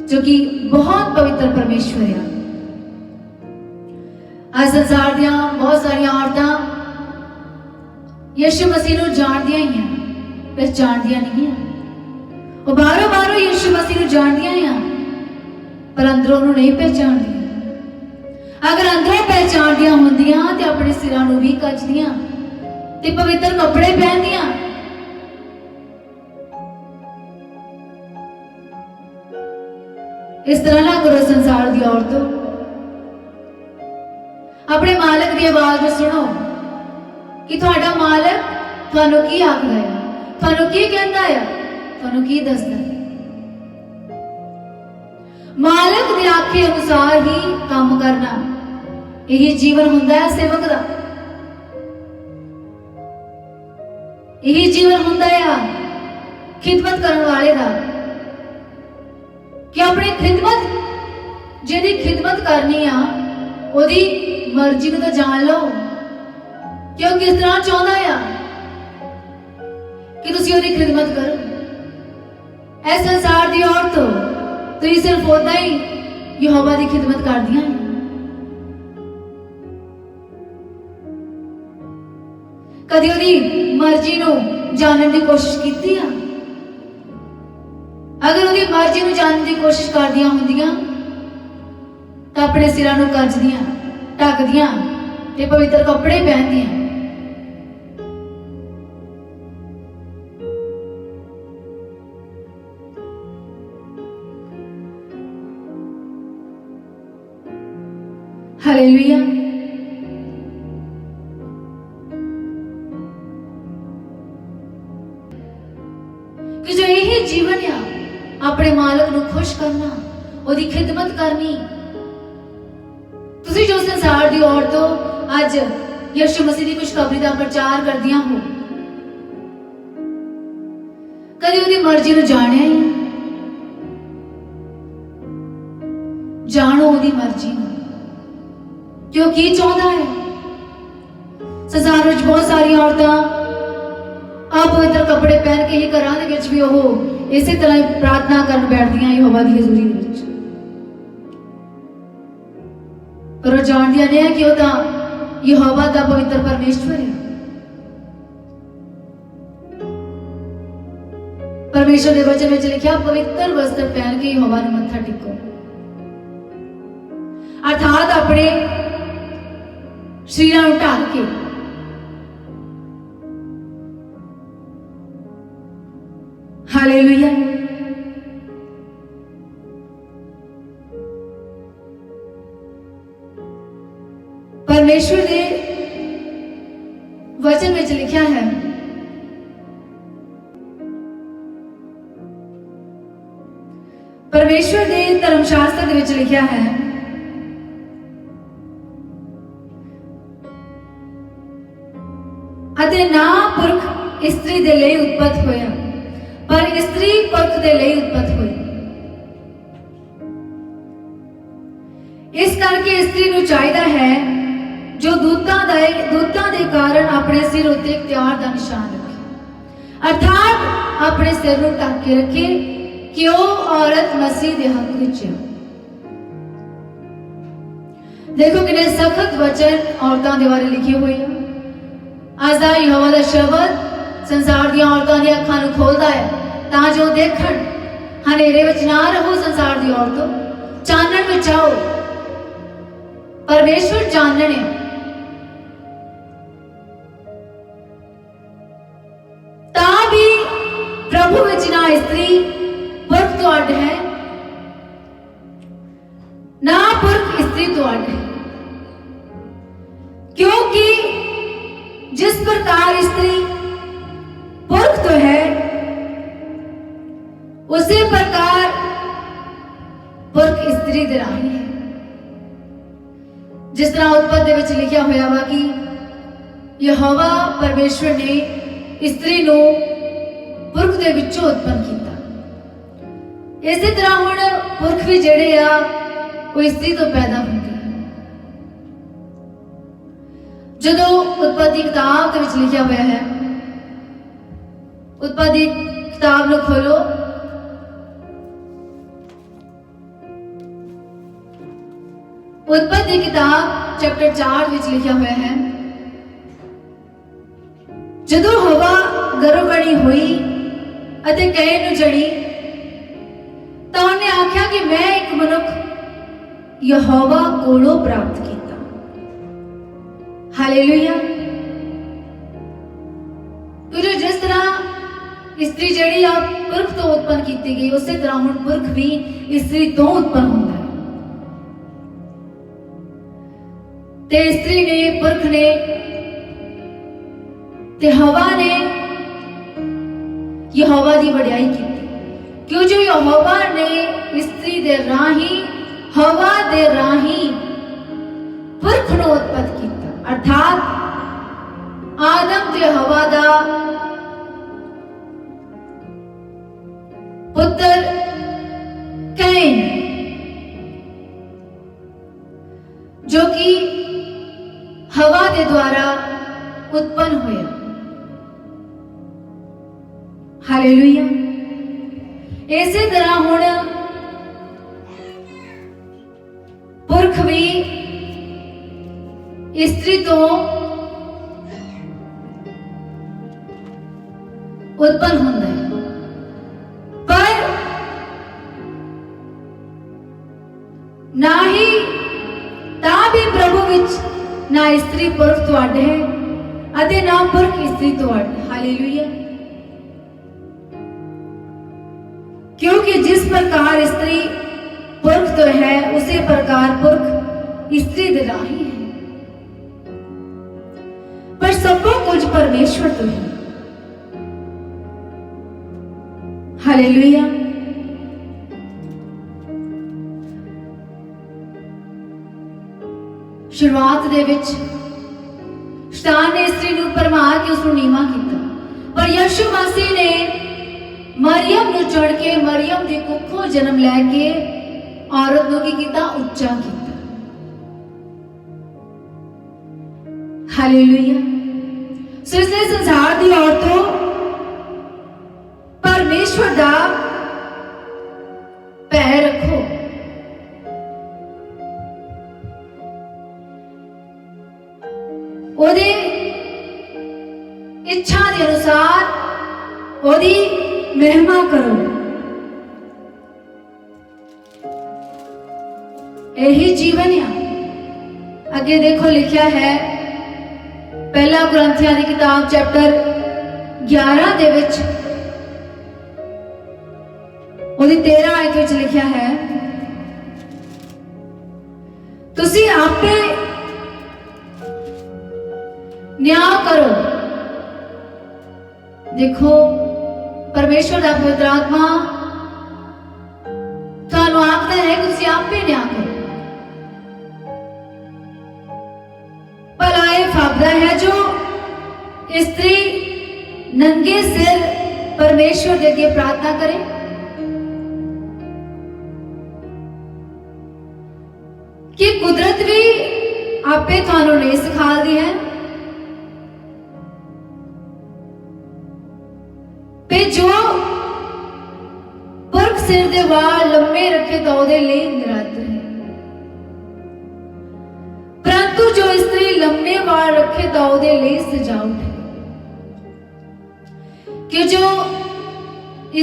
जो कि बहुत पवित्र परमेश्वर है। आज संसार दियां बहुत सारियां औरतां यीशु मसीह नूं जानदियां ही हैं, पहचानदियां नहीं हैं। वो बाहरों बाहरों यीशु मसीह नूं जानदियां हैं, पर अंदरों नूं नहीं पहचानदियां। अगर अंदरों पहचानदियां होंदियां ते अपने सिरां नूं भी कजदियां ते पवित्र कपड़े पहनदियां। इस तरह ना करो संसार दी औरतों, अपने मालिक की आवाज में सुनो कि तुहाडा मालिक तुहानूं की आखदा है, तुहानूं की कहंदा है, तुहानूं की दसदा है। मालिक दे आखे अनुसार ही काम करना, यही जीवन हुंदा है सेवक दा, यही जीवन हुंदा है खिदमत करने वाले दा। कि अपनी खिदमत, जिहदी खिदमत करनी आ, ओदी मर्जी को तो जान लो कि वो किस तरह चाहता है कि तुसीं ओदी खिदमत करो। इस संसार दी औरतों, तुसीं सिर्फ उदा ही यहोवा दी खिदमत करदियां हैं। कदी ओदी मर्जी नूं जानने की कोशिश कीती आ? अगर ओदी मर्जी नूं जानने की कोशिश करदियां होंदियां तां अपने सिरां नूं कजदियां, ढकदियां ते पवित्र कपड़े पहनदियां। हालेलुया। कि जो यही जीवन है, अपने मालिक नूं खुश करना, ओदी खिदमत करनी, तुसी जो संसार दी औरतों अज यीशु मसीह की खुशखबरी का प्रचार करदियां हो, कदी उसकी मर्जी को जानिया ही? जानो उसकी मर्जी कि वो की चाहता है। संसार में बहुत सारी औरतां अपवित्र कपड़े पहन के ही घरां दे विच भी वो इसी तरह प्रार्थना कर बैठदियां यहोवा दी हजूरी दे विच, पर वो जानदियां नहीं कि वो तां यहोवा दा पवित्र परमेश्वर है। परमेश्वर के वचन में लिखा, पवित्र वस्त्र पहन के यहोवा ने मत्था टेको, अर्थात अपने शरीर को ढक के। हालेलुया। परमेश्वर ने वचन में लिखा है, परमेश्वर ने धर्मशास्त्र में लिखा है, अते ना पुरख स्त्री दे लिए उत्पत्त होया, पर स्त्री पुरख दे लिए उत्पत्त हुई। इस करके स्त्री को चाहिए है जो दूतां दे कारण अपने सिर उत्ते इख्तियार का निशान रखे, अर्थात अपने सिर को ढक के रखे कि वो औरत मसीह के हक विच है। देखो कितने सख्त वचन औरतों के बारे लिखे हुए हैं। अज का यहोवा का शब्द संसार दी औरतों की अखां नूं खोलदा है तां जो देखण, हनेरे विच ना रहो संसार दी औरतों, चानण विच आओ। परमेश्वर चानण है, तां भी प्रभु विच ना स्त्री पुरख तो अड है, ना पुरख स्त्री तो अड है, क्योंकि जिस प्रकार स्त्री पुरख तो है, उसी प्रकार पुरख स्त्री दे राही है। जिस तरह उत्पत्ति विच लिखा होया वा कि यहोवा परमेश्वर ने स्त्री नूं पुरख दे विचों उत्पन्न किया, इसी तरह हुण पुरख भी जिहड़े आ वो स्त्री तो पैदा होंदे। जदों उत्पत्ति किताब के विच लिखा हुआ है, उत्पत्ति किताब नूं खोलो, उत्पत्ति किताब चैप्टर 4 विच लिखा हुआ है, जदों हवा गर्भवती हुई अते कैन नूं जड़ी तां उन्हें आख्या कि मैं एक मनुख यहोवा कोलों प्राप्त किया। हालेलुया। तो जिस तरह स्त्री जड़ी आप पुरख तो उत्पन्न की गई, उसी तरह हुण पुरख भी स्त्री तो उत्पन्न होता है। ते स्त्री ने, पुरख ने ते हवा ने यहोवा की वडियाई की, क्यों जो यहोवा ने स्त्री दे राही, हवा दे राही पुरख नूं उत्पन्न किया, अर्थात आदम ते हवा दा पुत्र कैन, जो कि हवा के द्वारा उत्पन्न हुआ। हालेलुया। इसी तरह हुण पुरख भी स्त्री तो उत्पन्न होता है, पर ना ही ता भी प्रभु विच ना स्त्री पुरख तो अड है अते ना पुरख स्त्री तो अड। हालेलुया। क्योंकि जिस प्रकार स्त्री पुरख तो है, उसी प्रकार पुरख स्त्री दे राही है, पर सबको कुछ परमेश्वर तो है। हालेलुया। शुरुआत दे विच शैतान ने स्त्री नूं भरमा के उसनूं नीवां कीता, पर यीशु मसीह ने मरियम नूं चुण के मरियम दी कुखों जन्म लैके औरत नूं की कीता, उच्चा कीता। हालेलुया। सो इसलिए संसार दी औरतों परमेश्वर दा भय रखो। ओदी इच्छा के अनुसार ओदी महिमा करो। यही जीवन है। आगे देखो लिखा है पहला कुरिन्थियां की किताब चैप्टर 11 दे विच ओदी 13 आयत विच लिखा है, तुसी आपे न्याय करो। देखो परमेश्वर का पवित्र आत्मा थानू आखदा है कि तुसी आपे न्याय करो। भला यह फायदा है जो स्त्री नंगे सिर परमेश्वर के अगे प्रार्थना करे। कि कुदरत भी आपे थानू नहीं सिखा दी है पे जो पुरख सिर दे वाल लम्बे रखे तो ओदे लिए निरादर है, परंतु जो स्त्री लंबे वाल रखे तो ओदे लिए सजावट है। कि जो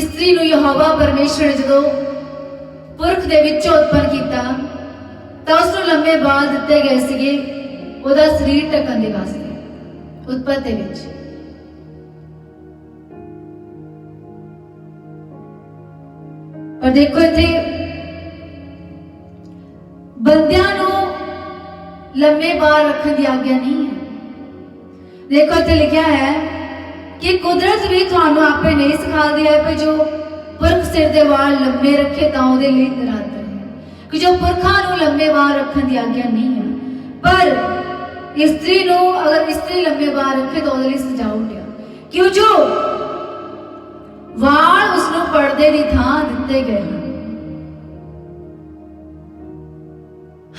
स्त्री नूं यहोवा परमेश्वर ने जदों पुरख दे विचों उत्पन्न कीता तो उसनूं लंबे बाल दिते गए सीगे ओदा शरीर ढकण दे वास्ते उत्पत्ति विच। और देखो इत्थे बंदियां नूं लंबे बाल रखने की आज्ञा नहीं है। देखो इत्थे लिखा है कि कुदरत भी थानू आपे नहीं सिखा दिया है जो पुरख सिर दे वाल लंबे रखे तो ओहदे लिए निरादर है। कि जो पुरखा नूं लंबे बाल रखने की आज्ञा नहीं है, पर स्त्री नूं अगर स्त्री लंबे बाल रखे तो ओहदे लिए सजावट है। क्यों जो वाल उसनूं पर्दे की थां दिते गए हैं।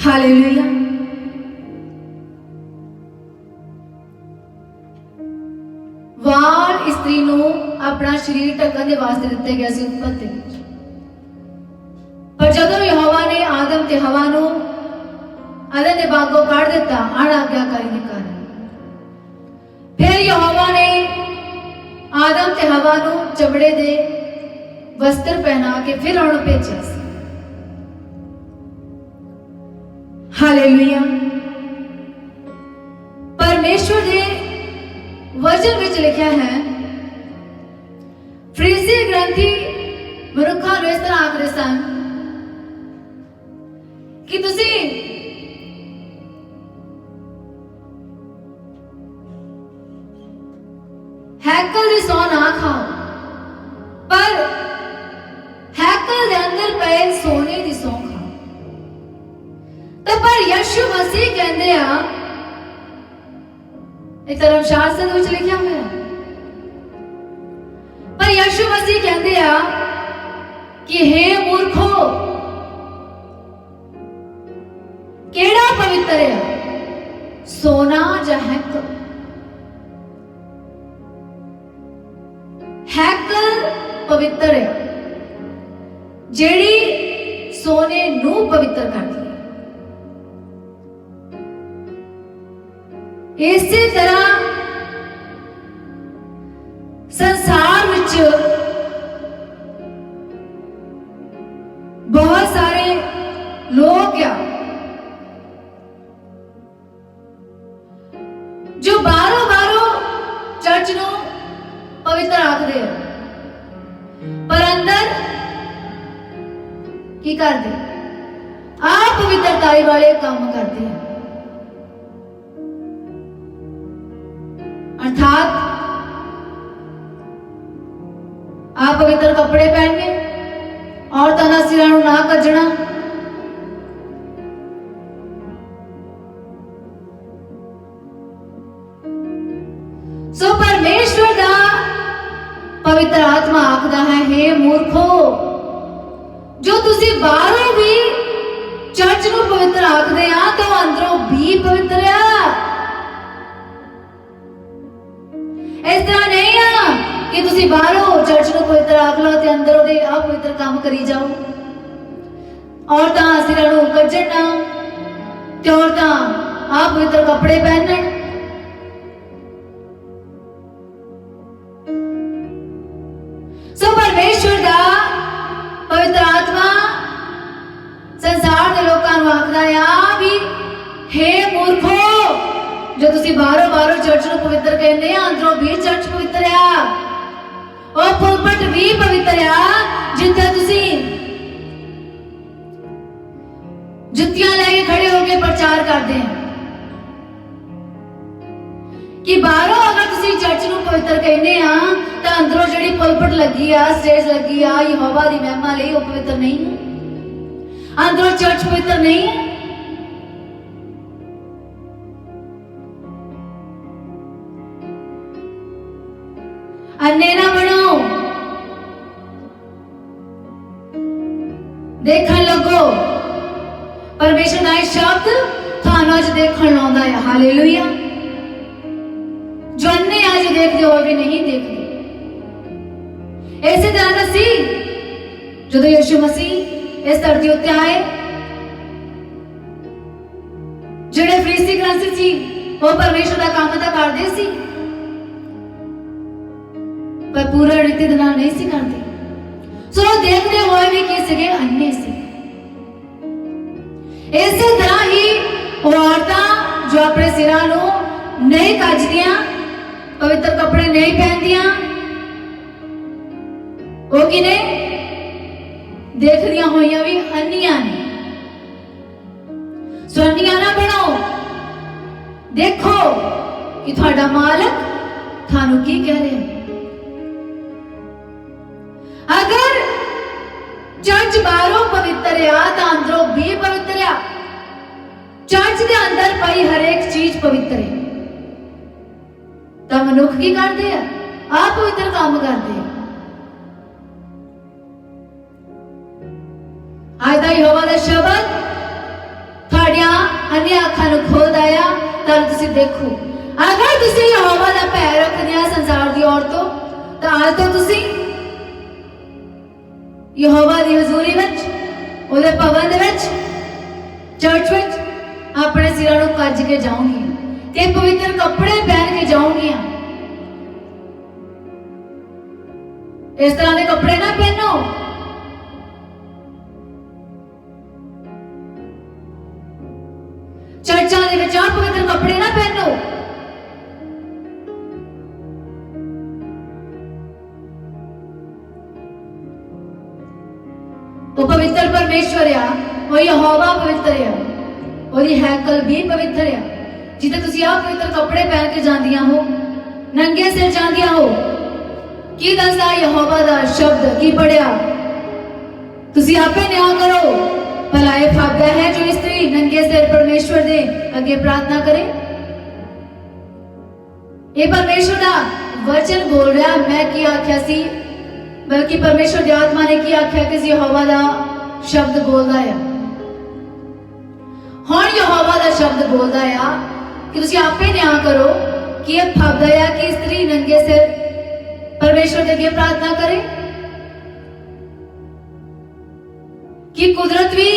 हालेलुया। वाल स्त्री नूं अपना शरीर ढकण दे वास्ते दिते गए सी उत्पत्ति विच। पर जदों यहोवा ने आदम ते हवा नूं अदन दे बागों कढ दिता अणाज्ञाकारी दे कारण, फिर यहोवा ने आदम ते हवा नूं चमड़े दे वस्त्र पहना के फिर उन्होंने भेजा सी। हालेलुया। परमेश्वर दे वचन विच लिखा है, फरीसी ग्रंथी मनुखा नूं इस तरह आखदे सन कि तुसी हैकल दी सौ ना खाओ, पर हैकल दे अंदर पे सोने दी सौ खाओ। तो पर यीशु मसीह कहंदे आ, इह धर्मशास्त्र विच लिखिया होया, पर यीशु मसीह कहंदे आ कि हे मूर्खो, केड़ा पवित्र है, सोना या हैकल? हैकल पवित्र है, जेड़ी सोने नू पवित्र करती है। इसी तरह संसार विच बहुत सारे लोग क्या जो बारों चर्च नू पवित्र आखदे हैं, पर अंदर की करते आप पवित्रताई वाले काम करते हैं। अर्थात आप पवित्र कपड़े पहनने, औरतां दा सिरां नूं ना कजणा, सो परमेश्वर दा पवित्र आत्मा आखदा है, हे मूर्खो, जो तुसी बाहरों भी चर्च को पवित्र आखदे आ तो अंदरों भी पवित्र आ। इस तरह नहीं आ कि तुसी बाहरों चर्च को पवित्र आख लो ते अंदरों दे अपवित्र काम करी जाओ। औरतां सिरां नूं कज्जण ना ते औरतां अपवित्र कपड़े पहनण। सो परमेश्वर दा पवित्र आत्मा संसार के लोकां नूं आखदा आ भी, हे मूर्खो, जो तुसी बाहरों बाहरों चर्च नूं पवित्र कहंदे आ, अंदरों भी चर्च पवित्र आ। ओ पुलपट भी पवित्र आ जिथे तुसी जुत्तियां लेके खड़े होके प्रचार करते हैं कि बाहरों अगर तुसी चर्च नूं पवित्र कहने आ तो अंदरों जिहड़ी पुलपट लगी आ, स्टेज लगी आ यहोवा दी महिमा लई, वो पवित्र नहीं है। अंदरों चर्च पवित्र नहीं है। अन्ने ना बनो, देखन लगो। परमेश्वर दा शब्द थानू अज देखण लाउंदा है। हालेलुया। जो अन्ने अज देखदे हो भी नहीं देखदे। इसे तरह दा सी जदों यीशु मसीह इस धरती उत्ते आए, जिहड़े फरीसी ग्रंथी सी वो परमेश्वर दा काम तां करदे सी पर पूरा रीति दे नाल नहीं सी करदे। सो देखदे होए भी की सीगे, अन्ने सी। इसे तरह ही औरतां जो अपने सिरां नूं नहीं कजदियां, पवित्र कपड़े नहीं पहनदियां, वो किने देखदियां होइयां भी अन्नियां ने। सो अन्नियां ना बनो, देखो कि तुहाडा मालक थानू की कह रहा है। अगर चर्च बाहरों पवित्र आ तो अंदरों भी पवित्र आ। चर्च के अंदर पई हर एक चीज पवित्र है। तो मनुख की करते हैं, आप पवित्र काम करते हैं। आज दा यहोवा दा शब्द थाड़ियां अन्य अखां नूं खोल दाया तां तुसीं देखो। अगर तुसीं यहोवा दा भय रखदे आ संसार दी औरतों, तो आज तो तुसीं यहोवा दी हजूरी विच, उहदे भवन दे विच, चर्च विच अपने सिरां नूं कज के जाऊंगी ते पवित्र कपड़े पहन के जाऊंगी। इस तरह के कपड़े ना पहनो। चर्चा दे विच पवित्र कपड़े ना पहनो। वो पवित्र परमेश्वर आ, वो यहोवा पवित्र आ, ਉਹਦੀ हैकल भी पवित्र है। जिथे तुसी आप पवित्र कपड़े पहन के जांदियां हो, नंगे सिर जांदियां हो, की दसदा यहोवा दा शब्द की पढ़िया, तुसी आपे न्याय करो। भला ये फायदा है जो स्त्री नंगे सिर परमेश्वर दे अगे प्रार्थना करे। ये परमेश्वर दा वचन बोल रहा, मैं की आख्या सी, बल्कि परमेश्वर दी आत्मा ने की आख्या कि यहोवा दा शब्द बोलदा है। हुण यहोवा दा शब्द बोलदा है कि तुसी आपे न्याय करो कि यह फायदा है कि स्त्री नंगे सिर परमेश्वर के अगे प्रार्थना करे। कि कुदरत भी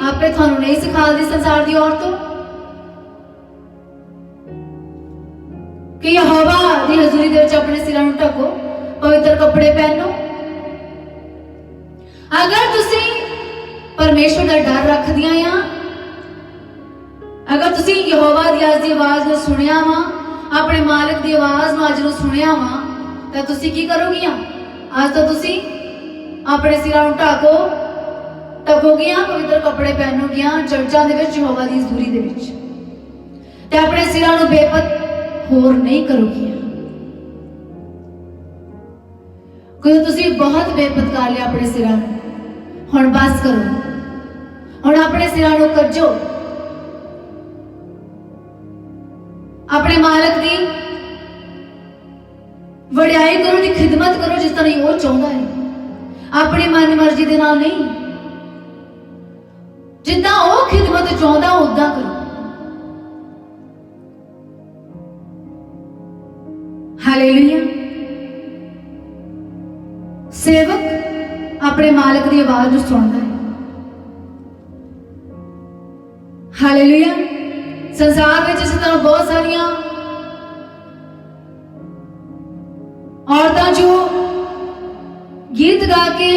आपे थानू नहीं सिखाती संसार दी औरतों कि यहोवा दी हजूरी दे विच अपने सिरां नूं ढको, पवित्र कपड़े पहनो। अगर तुसी परमेश्वर दा डर रखदियां आ, अगर तुसी यहोवा दी अज दी आवाज नूं सुनिया वा, अपने मालिक दी आवाज नूं अज नूं सुनिया वा, तां तुसी की करोगियां? आज तो तुसी अपने सिरां नूं ढकोगियां, पवित्र कपड़े पहनोगियां, चर्चां दे विच यहोवा दी हजूरी दे विच, ते अपने सिरां नूं बेपत होर नहीं करोगियां। क्योंकि तुसी बहुत बेपत कर लिया अपने सिरां नूं, हुण बस करो। हुण अपने सिरां नूं कज्जो, अपने मालक दी वड्याई करो, दी खिदमत करो जिस तरह वो चाहता है, अपनी मन मर्जी दे नाल नहीं। जिद्दां वो खिदमत चाहता उदां करो। हालेलुया। सेवक अपने मालिक की आवाज को सुनता है। हालेलुया। संसार में इस तरह बहुत सारिया औरतां जो गीत गा के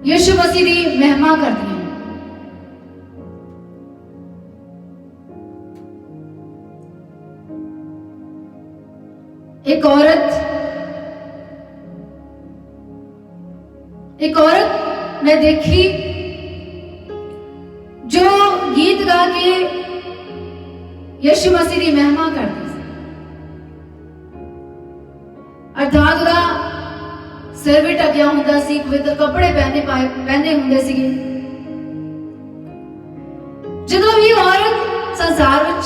यीशु मसीह की महिमा करती हैं। एक औरत मैं देखी जो गीत गा के यीशु मसीह की महिमा करती, अर्थात उसका सिर भी ढकिया हुंदा सी, पवित्र कपड़े पहने हुंदे सीगे। जदों भी औरत संसार विच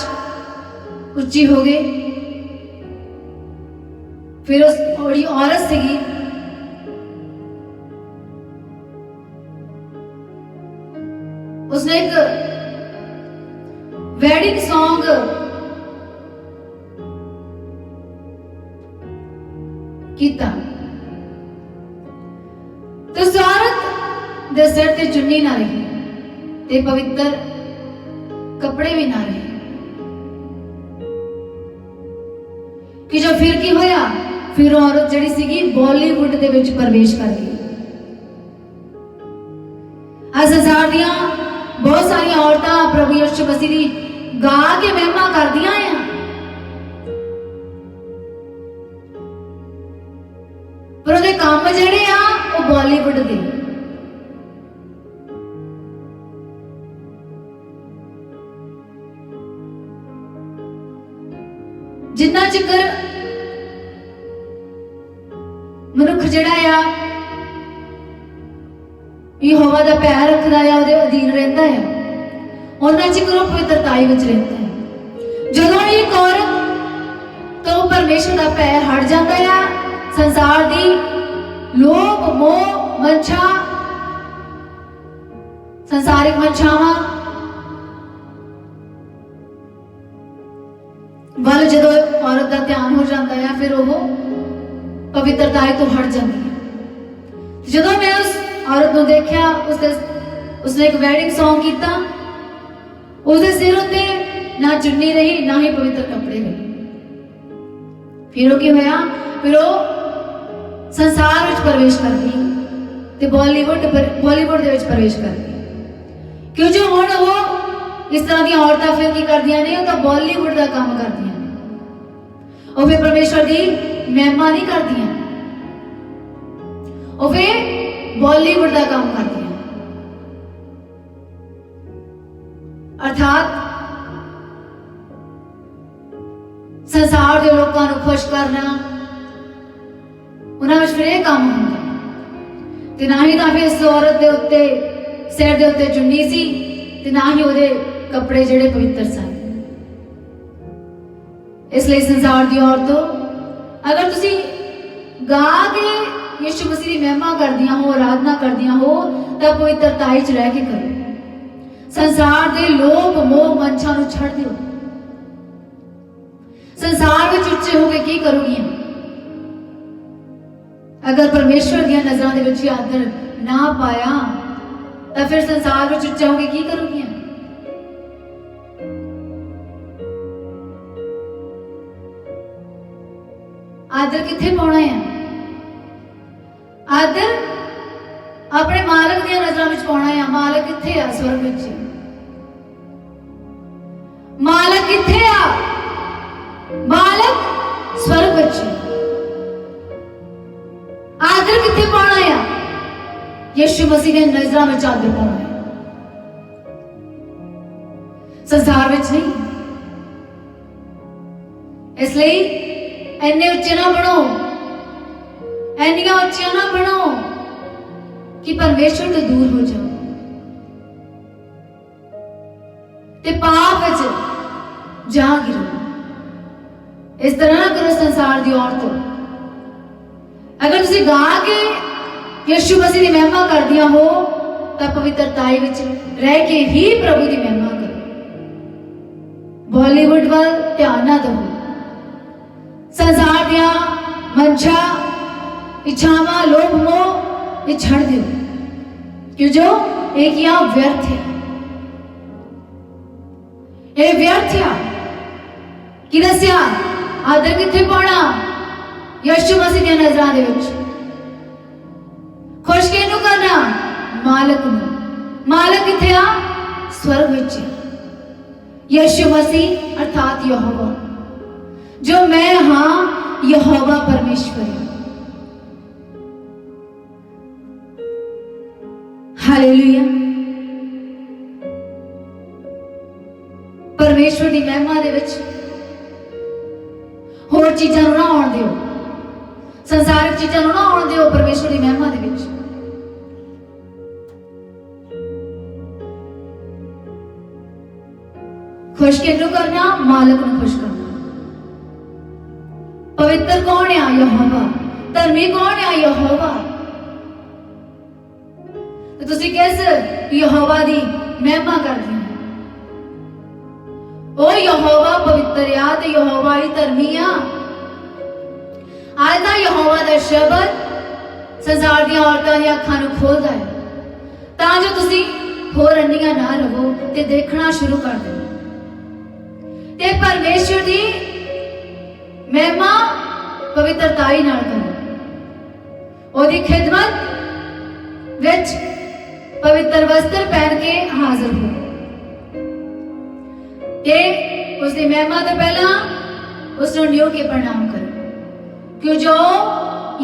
उच्ची हो गई, फिर उस औरत सीगी उसने एक वेडिंग सॉन्ग किया। तो उस औरत दे सिर ते चुन्नी ना रही ते पवित्र कपड़े भी ना रहे कि जो फिर की होया, फिर औरत जिहड़ी सीगी बॉलीवुड दे विच प्रवेश कर गई। आज संसार दियां बहुत सारिया औरतां प्रभु यीशु मसीह की गा के महिमा करदियां हैं, पर उहदे काम जिहड़े आ वो बॉलीवुड दे। जिन्ना चिकर मनुख जिहड़ा आ यहोवा दा पैर रखदा है, उहदे अधीन रहिंदा है, उन्ना चिकर वो पवित्रताई विच रहिंदा है। जदों एक औरत तो परमेश्वर दा पैर हट जाता है, संसार दी लोभ मोह मंशा संसारिक मंशावां वाल जदों औरत का ध्यान हो जाता है, फिर वो पवित्रताई तो हट जाती है। जदों मैं उस औरत को देखा, उसने एक वेडिंग सॉन्ग किया, उसके सिर उत्ते ना चुन्नी रही ना ही पवित्र कपड़े रहे। फिर वो की होया, फिर वो संसार विच प्रवेश कर गई ते बॉलीवुड दे विच प्रवेश कर गई। क्यों जो हुण वो इस तरह दी औरतां फिर की करदियां ने, तो बॉलीवुड का काम करदियां ने। वो फिर परमेश्वर की महिमा नहीं करदियां, वो फिर बॉलीवुड का काम करती है। अर्थात संसार के लोगों को खुश करना, उन्होंने फिर यह काम होंगे। ना ही फिर इस औरत के उत्ते सिर के उत्ते चुन्नी सी, ना ही वो कपड़े जिहड़े पवित्र सन। इसलिए संसार की औरतों, अगर तुसी गा के यीशु मसीह की महिमा करदियां हो, आराधना करदियां हो, तो पवित्रताई च रह के करो। संसार के लोभ मोह मंशा नूं छड़ दिओ। संसार विच उच्चे होके की करोगियां? अगर परमेश्वर दी नजरां दे विच आदर ना पाया, तो फिर संसार विच उच्चे होके की करोगियां? आदर किथे पाउणा है? आदर अपने मालिक दी नजरां विच पाउणा है। मालिक किथे आ? स्वर्ग विच। मालिक किथे आ? मालिक स्वर्ग विच। आदर किथे पाउणा है? यीशु मसीह दी नजरां विच आदर पाउणा है, संसार विच नहीं। इसलिए इन्ने उच्चे ना बनो, इन्नियां उच्चियां ना बनो कि परमेश्वर तो दूर हो जाओ ते पाप विच जा गिरो। इस तरह ना करो संसार की औरतों। अगर तुसी गा के यीशु मसीह की महिमा करदिया हो तो पवित्रताई विच रह के ही प्रभु की महिमा करो। बॉलीवुड वाल ध्यान ना दो। संसार दियां मंशा इच्छावां लोभ मोह ये छड़ दो, क्यों जो एक यहाँ व्यर्थ है। ये व्यर्थ है कि दसिया आदर किथे पाना यीशु मसीह दी नज़रां दे विच। खुश किहनूं करना मालक नूं। मालक किथे आ स्वर्ग विच। यीशु मसीह अर्थात यहोवा, जो मैं हाँ यहोवा परमेश्वर है। हालेलुया। परमेश्वर की महिमा दे विच होर चीज़ां नूं ना आउण दिओ, संसारिक चीज़ां नूं ना आउण दिओ परमेश्वर की महिमा दे विच। खुश किहनूं करना मालक नूं खुश करना। पवित्र कौन है यहोवा, धर्मी कौन है यहोवा। तो तुसी किस यहोवा दी महिमा करदे हो। ओ यहोवा पवित्र आ ते यहोवा ही धर्मी आ। आज दा यहोवा दा शब्द संसार दी औरतां दी अखां नूं खोलदा है तां जो तुसी होर अंनियां ना रहो ते देखना शुरू कर दो ते परमेश्वर दी महिमा पवित्रताई नाल करो। ओदी खिदमत विच पवित्र वस्त्र पहन के हाजिर हो के उसकी महिमा तो पहला उसको न्यू के प्रणाम करो, क्यों जो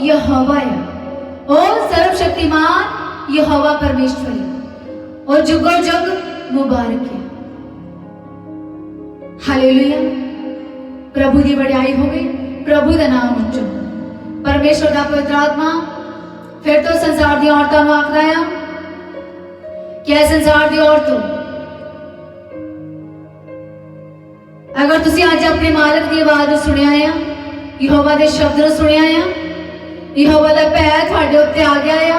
यहोवा है ओ सर्वशक्तिमान यहोवा परमेश्वर है और जुगो जुग मुबारक है। हालेलुया। प्रभु की बड़ाई हो गई, प्रभु का नाम उच्च हो। परमेश्वर का पवित्र आत्मा फिर तो संसार की औरतों को आखदा है क्या संसार की औरतों, अगर तुसी आज अपने मालिक की आवाज सुनिया है, यहोवा के शब्द सुनिया है, यहोवा का भै तुहाडे उत्ते आ गया है,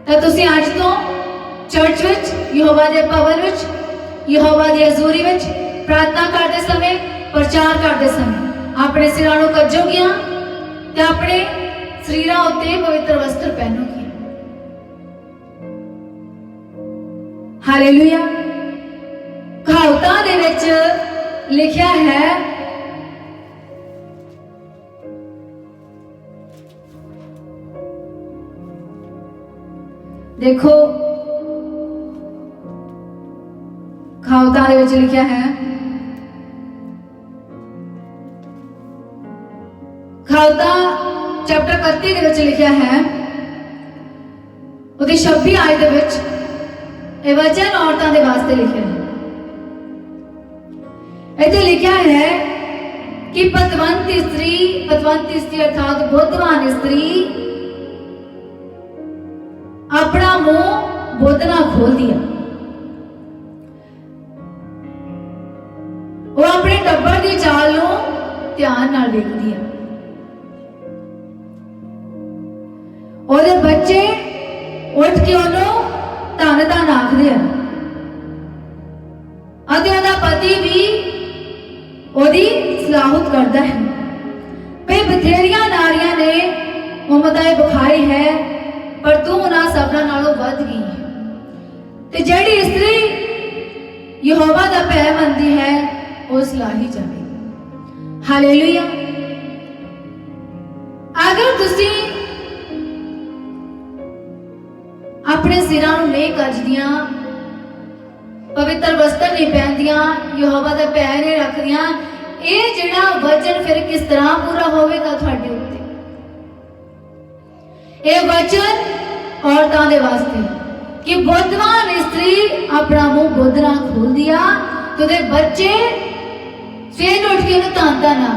तो तुसी आज तो चर्च विच यहोवा के भवन विच यहोवा की हजूरी विच प्रार्थना करते समय प्रचार करते समय अपने सिरां नूं कजोगियां ते अपने शरीरां उत्ते पवित्र वस्त्र पहनोगियां। हालेलुया। कहावतां दे विच लिखिया है देखो कहावतां दे विच लिखिया है कहावतां चैप्टर 31 दे विच लिखिया है उहदी 26 आयत दे विच ਇਹ वचन औरतों के वास्ते लिखे है। इतने लिखा है कि पतवंती स्त्री अर्थात बुद्धवान स्त्री अपना मुंह बोधना खोल दिया। वो अपने टब्बर की चाल नूं ध्यान नाल देखदी है। ओहदे बच्चे उठ के उन्होंने धन धन आखदे हैं अते उहदा पति भी ओहदी सलाहत करता है। भाई बथेरिया नारियां ने मुमताए बखाई है पर तू उन्हां सबना नालों वध गई है। ते जिहड़ी स्त्री यहोवा दा भै मनदी है वो सलाही जावेगी। हालेलुया। अगर तुसी अपने सिरां नूं नहीं कजदियां, पवित्र वस्त्र नहीं पहनदियां, यहोवा दा भै नहीं रखदियां, ये जिहड़ा वचन फिर किस तरह पूरा होवेगा तुहाडे उत्ते। ये वचन औरतां दे वास्ते कि बुद्धवान स्त्री अपना मुंह बोधना खोल दिया तो दे बच्चे फिर उठ के उन्हें तांता ना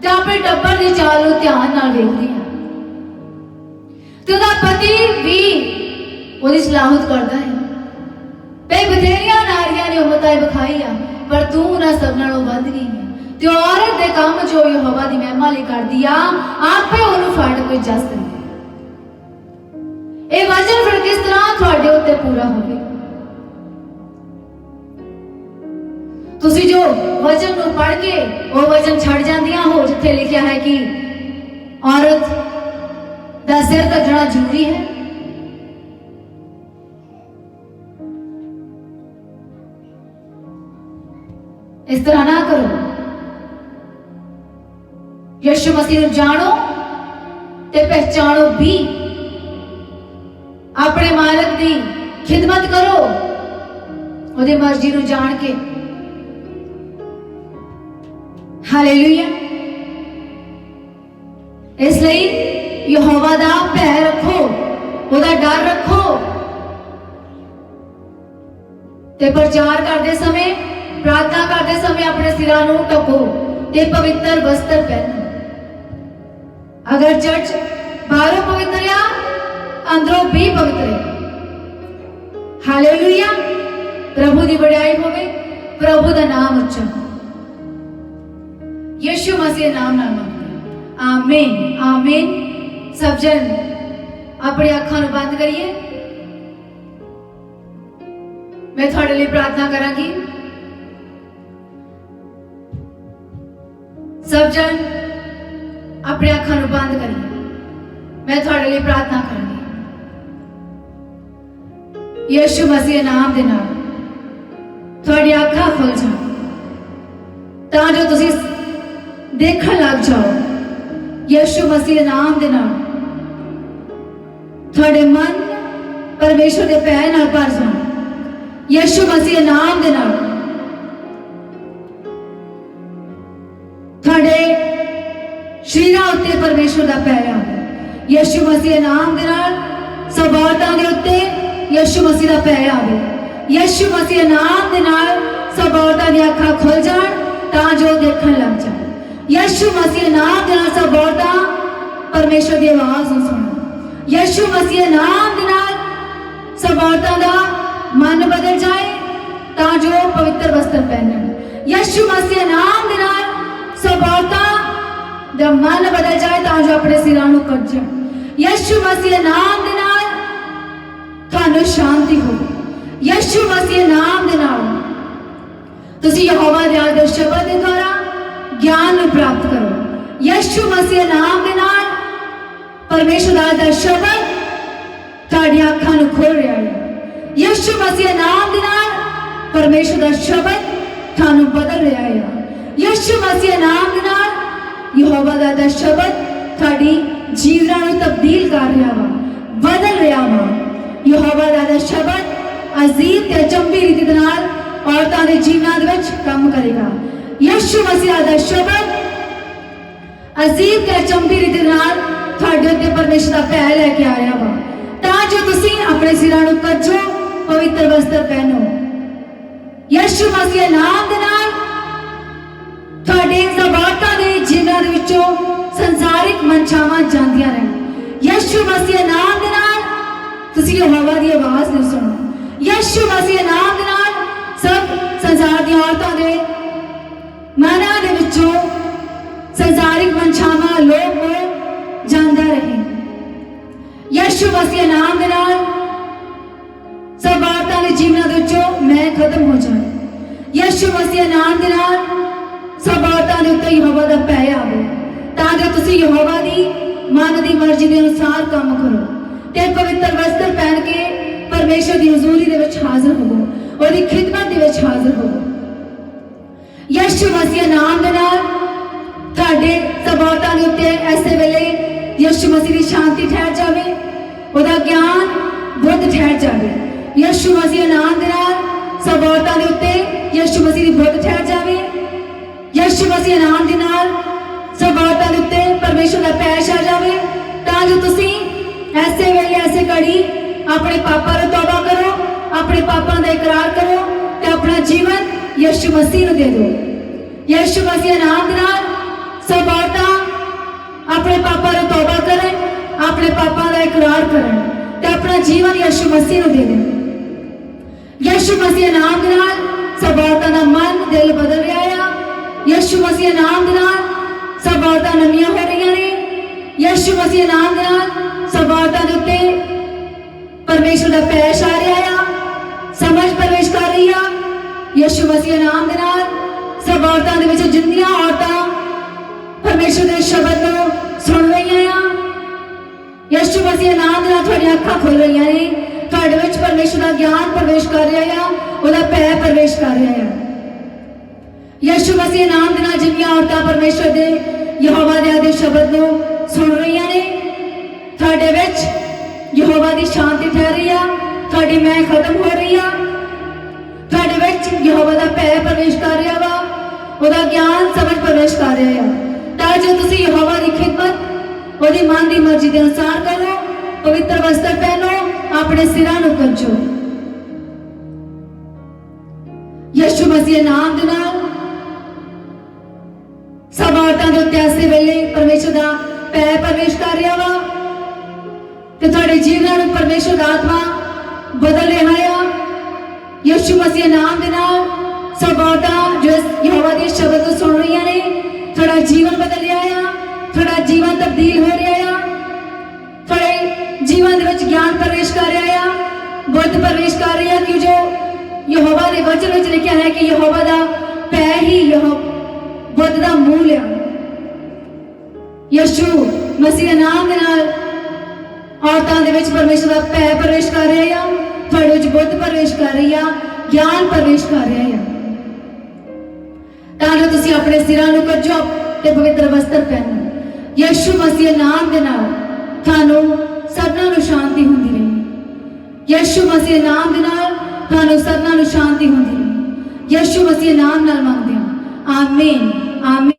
ते अपने टब्बर की चाल नूं ध्यान नाल वेखदी है ते उहदा पति भी ਉਹਦੀ ਸਲਾਹਤ ਕਰਦਾ ਹੈ। ਬਈ ਬਥੇਰੀਆਂ ਨਾਰੀਆਂ ਨੇ ਉਮਤਾਂ ਵਿਖਾਈ ਆ ਪਰ ਤੂੰ ਉਹਨਾਂ ਸਭ ਨਾਲੋਂ ਵੱਧ ਗਈ ਹੈ। ਤੇ ਔਰਤ ਦੇ ਕੰਮ ਜੋ ਯਹੋਵਾ ਦੀ ਮਹਿਮਾ ਲਈ ਕਰਦੀ ਆ ਆਪੇ ਉਹਨੂੰ ਫੜ ਕੇ ਜਸ ਦਿੰਦੀ ਆ। ਇਹ ਵਚਨ ਫਿਰ ਕਿਸ ਤਰ੍ਹਾਂ ਤੁਹਾਡੇ ਉੱਤੇ ਪੂਰਾ ਹੋਵੇ? ਤੁਸੀਂ ਜੋ ਵਚਨ ਨੂੰ ਪੜ੍ਹ ਕੇ ਉਹ ਵਚਨ ਛੱਡ ਜਾਂਦੀਆਂ ਹੋ ਜਿੱਥੇ ਲਿਖਿਆ ਹੈ ਕਿ ਔਰਤ ਦਾ ਸਿਰ ਕੱਟਣਾ ਜ਼ਰੂਰੀ ਹੈ। इस तरह ना करो। यीशु मसीह ਨੂੰ ਜਾਣੋ ਤੇ ਪਹਿਚਾਣੋ ਵੀ। ਆਪਣੇ ਮਾਲਕ ਦੀ ਖਿਦਮਤ ਕਰੋ ਉਹਦੀ ਮਰਜ਼ੀ ਨੂੰ ਜਾਣ ਕੇ। ਹਾਲੇਲੂਇਆ। ਇਸ ਲਈ ਯਹੋਵਾ ਦਾ ਭੈ ਰੱਖੋ, ਉਹਦਾ ਡਰ ਰੱਖੋ ਤੇ ਪ੍ਰਚਾਰ ਕਰਦੇ ਸਮੇਂ, प्रार्थना करते समय अपने सिरां नूं ढको ते पवित्र वस्त्र पहनो। अगर चर्च बाहरों पवित्र या अंदरों भी पवित्र है। हालेलुया। प्रभु की बड़ाई होवे, प्रभु का नाम उच्चा, यीशु मसीह नाम नाल मंगदे। आमीन आमीन। सब जन अपनी अखां नूं बंद करिए। मैं तुहाडे लई प्रार्थना करांगी। सब जन अपने अखां नूं बंद करिए। मैं तुहाडे लई प्रार्थना करांगी। यीशु मसीह नाम दे नाल तुहाडी अखां खुल जाण तां जो तुसीं देखण लग जाओ। यीशु मसीह नाम दे नाल तुहाडे मन परमेश्वर दे प्यार नाल भर जाण। यीशु मसीह नाम दे नाल तुहाडे शरीरां उत्ते परमेश्वर दा प्यार आवे। यीशु मसीह नाम दे नाल सब औरतां दे उत्ते यीशु मसीह दा प्यार आवे। यीशु मसीह नाम दे नाल सब औरतां दी अखां खुल जाण तां जो देखण लग जाण। यीशु मसीह नाम दे नाल सब औरतां परमेश्वर दी आवाज़ नूं सुणन। यीशु मसीह नाम दे नाल सब औरतां दा मन बदल जाए तां जो पवित्र वस्त्र पहनण। यीशु मसीह नाम दे नाल सब औरतां दा मन बदल जाए तां जो अपने सिरां नूं कट जाण। यीशु मसीह नाम दे नाल तुहानूं शांति होवे। यीशु मसीह नाम दे नाल तुसीं यहोवा दे आदर शब्द दे द्वारा ज्ञान नूं प्राप्त करो। यीशु मसीह नाम दे नाल परमेश्वर दा आदर शब्द तुहाडी अखां नूं खोल रिहा है। यीशु मसीह नाम दे नाल परमेश्वर दा शब्द तुहानूं बदल रिहा है। यीशु मसीह नाम दे नाल यहोवा दा शब्द तुहाडी जीवनां नूं तब्दील कर रिहा वा, बदल रिहा वा। यहोवा दा शब्द अजीब ते अचंभी रीति दे नाल औरतां दे जीवनां दे विच काम करेगा। यीशु मसीह दा शब्द अजीब ते अचंभी रीति दे नाल तुहाडे उत्ते परमेश्वर दा भय लैके आ रिहा वा तां जो तुसीं अपने सिरां नूं कज्जो, पवित्र वस्त्र पहनो। यीशु मसीह नाम दे नाल तुहाडे सब औरतां दे जीवनां दे विचों संसारिक मनचावां जांदियां रहन। यीशु मसीह नाम दे नाल तुसीं यहोवा दी आवाज़ नूं सुणो। यीशु मसीह नाम दे नाल सब संसार दी औरतां दे मनां दे विचों संसारिक मनचावां लोभ जांदा रहे। यीशु मसीह नाम दे नाल सब औरतां दे जीवनां दे विचों मैं खत्म हो जाए। यीशु मसीह नाम दे नाल सब औरतां दे उत्ते यहोवा दा भय आवे तां जो तुसीं यहोवा दी मन दी मर्जी दे अनुसार काम करो ते पवित्र वस्त्र पहन के परमेश्वर दी हुजूरी दे विच हाज़र होवो, ओहदी खिदमत दे विच हाज़र होवो। यीशु मसीह नाम दे नाल तुहाडे सब औरतां दे उत्ते ऐसे वेले यीशु मसीह दी शांति ठहर जावे, ओहदा ज्ञान बुद्ध ठहर जावे। यीशु मसीह नाम दे नाल सब औरतां दे उत्ते यीशु मसीह दी बुद्ध ठहर जावे। यीशु मसीह नाम दे नाल सब औरतां दे उत्ते परमेश्वर दा प्यार छा जावे तां जो तुसीं ऐसे वेले ऐसे घड़ी अपने पापा नूं तौबा करो, अपने पापा दा इकरार करो ते अपना जीवन यीशु मसीह नूं दे दो। यीशु मसीह नाम दे नाल सब औरतां अपने पापा नूं तौबा करन, अपने पापा दा इकरार करन ते अपना जीवन यीशु मसीह नूं दे देन। यीशु मसीह नाम दे नाल सब औरतां दा मन दिल बदल रिहा है, ਯਿਸੂ ਮਸੀਹ ਦੇ ਨਾਮ ਦੇ ਨਾਲ ਸਭ ਔਰਤਾਂ ਨਵੀਆਂ ਹੋ ਰਹੀਆਂ ਨੇ। ਯਿਸੂ ਮਸੀਹ ਦੇ ਨਾਮ ਦੇ ਨਾਲ ਸਭ ਔਰਤਾਂ ਦੇ ਉੱਤੇ ਪਰਮੇਸ਼ਰ ਦਾ ਪੈਸ਼ ਆ ਰਿਹਾ ਆ, ਸਮਝ ਪ੍ਰਵੇਸ਼ ਕਰ ਰਹੀ ਆ। ਯਿਸੂ ਮਸੀਹ ਦੇ ਨਾਮ ਦੇ ਨਾਲ ਸਭ ਔਰਤਾਂ ਦੇ ਵਿੱਚ ਜਿੰਨੀਆਂ ਔਰਤਾਂ ਪਰਮੇਸ਼ਰ ਦੇ ਸ਼ਬਦ ਨੂੰ ਸੁਣ ਰਹੀਆਂ ਆ, ਯਿਸੂ ਮਸੀਹ ਦੇ ਨਾਮ ਦੇ ਨਾਲ ਤੁਹਾਡੀਆਂ ਅੱਖਾਂ ਖੁੱਲ ਰਹੀਆਂ ਨੇ, ਤੁਹਾਡੇ ਵਿੱਚ ਪਰਮੇਸ਼ਰ ਦਾ ਗਿਆਨ ਪ੍ਰਵੇਸ਼ ਕਰ ਰਿਹਾ ਆ, ਉਹਦਾ ਪੈ ਪ੍ਰਵੇਸ਼ ਕਰ ਰਿਹਾ ਆ। ਯਿਸੂ ਮਸੀਹ ਦੇ ਨਾਮ ਦੇ ਨਾਲ ਜਿੰਨੀਆਂ ਔਰਤਾਂ ਪਰਮੇਸ਼ਰ ਦੇ ਯਹੋਵਾ ਦੇ ਆਦੇਸ਼ ਸ਼ਬਦ ਨੂੰ ਸੁਣ ਰਹੀਆਂ ਨੇ, ਤੁਹਾਡੇ ਵਿੱਚ ਯਹੋਵਾ ਦੀ ਸ਼ਾਂਤੀ ਠਹਿਰ ਰਹੀ ਆ, ਤੁਹਾਡੀ ਮੈਂ ਖਤਮ ਹੋ ਰਹੀ ਆ, ਤੁਹਾਡੇ ਵਿੱਚ ਯਹੋਵਾ ਦਾ ਪੈ ਪ੍ਰਵੇਸ਼ ਕਰ ਰਿਹਾ ਵਾ, ਉਹਦਾ ਗਿਆਨ ਸਮਝ ਪ੍ਰਵੇਸ਼ ਕਰ ਰਿਹਾ ਆ। ਤਾਂ ਜੋ ਤੁਸੀਂ ਯਹੋਵਾ ਦੀ ਖਿਦਮਤ ਉਹਦੀ ਮਨ ਦੀ ਮਰਜ਼ੀ ਦੇ ਅਨੁਸਾਰ ਕਰੋ, ਪਵਿੱਤਰ ਵਸਤਰ ਪਹਿਨੋ, ਆਪਣੇ ਸਿਰਾਂ ਨੂੰ ਕੱਜੋ। ਯਿਸੂ ਮਸੀਹ ਦੇ ਨਾਮ ਦੇ ਨਾਲ ਸਭ ਔਰਤਾਂ ਦੇ ਉੱਤੇ ਐਸੇ ਵੇਲੇ ਪਰਮੇਸ਼ਰ ਦਾ ਪੈ ਪ੍ਰਵੇਸ਼ ਕਰ ਰਿਹਾ ਵਾ ਤੇ ਤੁਹਾਡੇ ਜੀਵਨਾਂ ਨੂੰ ਪਰਮੇਸ਼ਰ ਦਾ ਆਤਮਾ ਬਦਲ ਰਿਹਾ ਆ। ਯਿਸੂ ਮਸੀਹ ਦੇ ਨਾਮ ਦੇ ਨਾਲ ਸਭ ਔਰਤਾਂ ਜੋ ਯਹੋਵਾ ਦੇ ਸ਼ਬਦ ਨੂੰ ਸੁਣ ਰਹੀਆਂ ਨੇ, ਤੁਹਾਡਾ ਜੀਵਨ ਬਦਲ ਰਿਹਾ ਆ, ਤੁਹਾਡਾ ਜੀਵਨ ਤਬਦੀਲ ਹੋ ਰਿਹਾ ਆ, ਤੁਹਾਡੇ ਜੀਵਨ ਦੇ ਵਿੱਚ ਗਿਆਨ ਪ੍ਰਵੇਸ਼ ਕਰ ਰਿਹਾ ਆ, ਬੁੱਧ ਪ੍ਰਵੇਸ਼ ਕਰ ਰਿਹਾ, ਕਿ ਜੋ ਯਹੋਵਾ ਦੇ ਵਚਨ ਵਿੱਚ ਲਿਖਿਆ ਹੈ ਕਿ ਯਹੋਵਾ ਦਾ ਪੈ ਹੀ ਬੁੱਧ ਦਾ ਮੂਲ ਆ। ਯਿਸੂ ਮਸੀਹ ਦੇ ਨਾਮ ਦੇ ਨਾਲ ਔਰਤਾਂ ਦੇ ਵਿੱਚ ਪਰਮੇਸ਼ਰ ਦਾ ਪੈ ਪ੍ਰਵੇਸ਼ ਕਰ ਰਿਹਾ ਆ, ਤੁਹਾਡੇ ਵਿੱਚ ਬੁੱਧ ਪ੍ਰਵੇਸ਼ ਕਰ ਰਹੀ ਆ, ਗਿਆਨ ਪ੍ਰਵੇਸ਼ ਕਰ ਰਿਹਾ ਆ, ਤਾਂ ਜੋ ਤੁਸੀਂ ਆਪਣੇ ਸਿਰਾਂ ਨੂੰ ਕੱਜੋ ਤੇ ਪਵਿੱਤਰ ਵਸਤਰ ਪਹਿਨੋ। ਯਿਸੂ ਮਸੀਹ ਦੇ ਨਾਮ ਦੇ ਨਾਲ ਤੁਹਾਨੂੰ ਸਭਨਾਂ ਨੂੰ ਸ਼ਾਂਤੀ ਹੁੰਦੀ ਰਹੇ। ਯਿਸੂ ਮਸੀਹ ਦੇ ਨਾਮ ਦੇ ਨਾਲ ਤੁਹਾਨੂੰ ਸਭਨਾਂ ਨੂੰ ਸ਼ਾਂਤੀ ਹੁੰਦੀ ਰਹੇ। ਯਿਸੂ ਮਸੀਹ ਦੇ ਨਾਮ ਨਾਲ ਮੰਗਦੇ ਹਾਂ, ਆਮੀਨ, ਆਮੀਨ।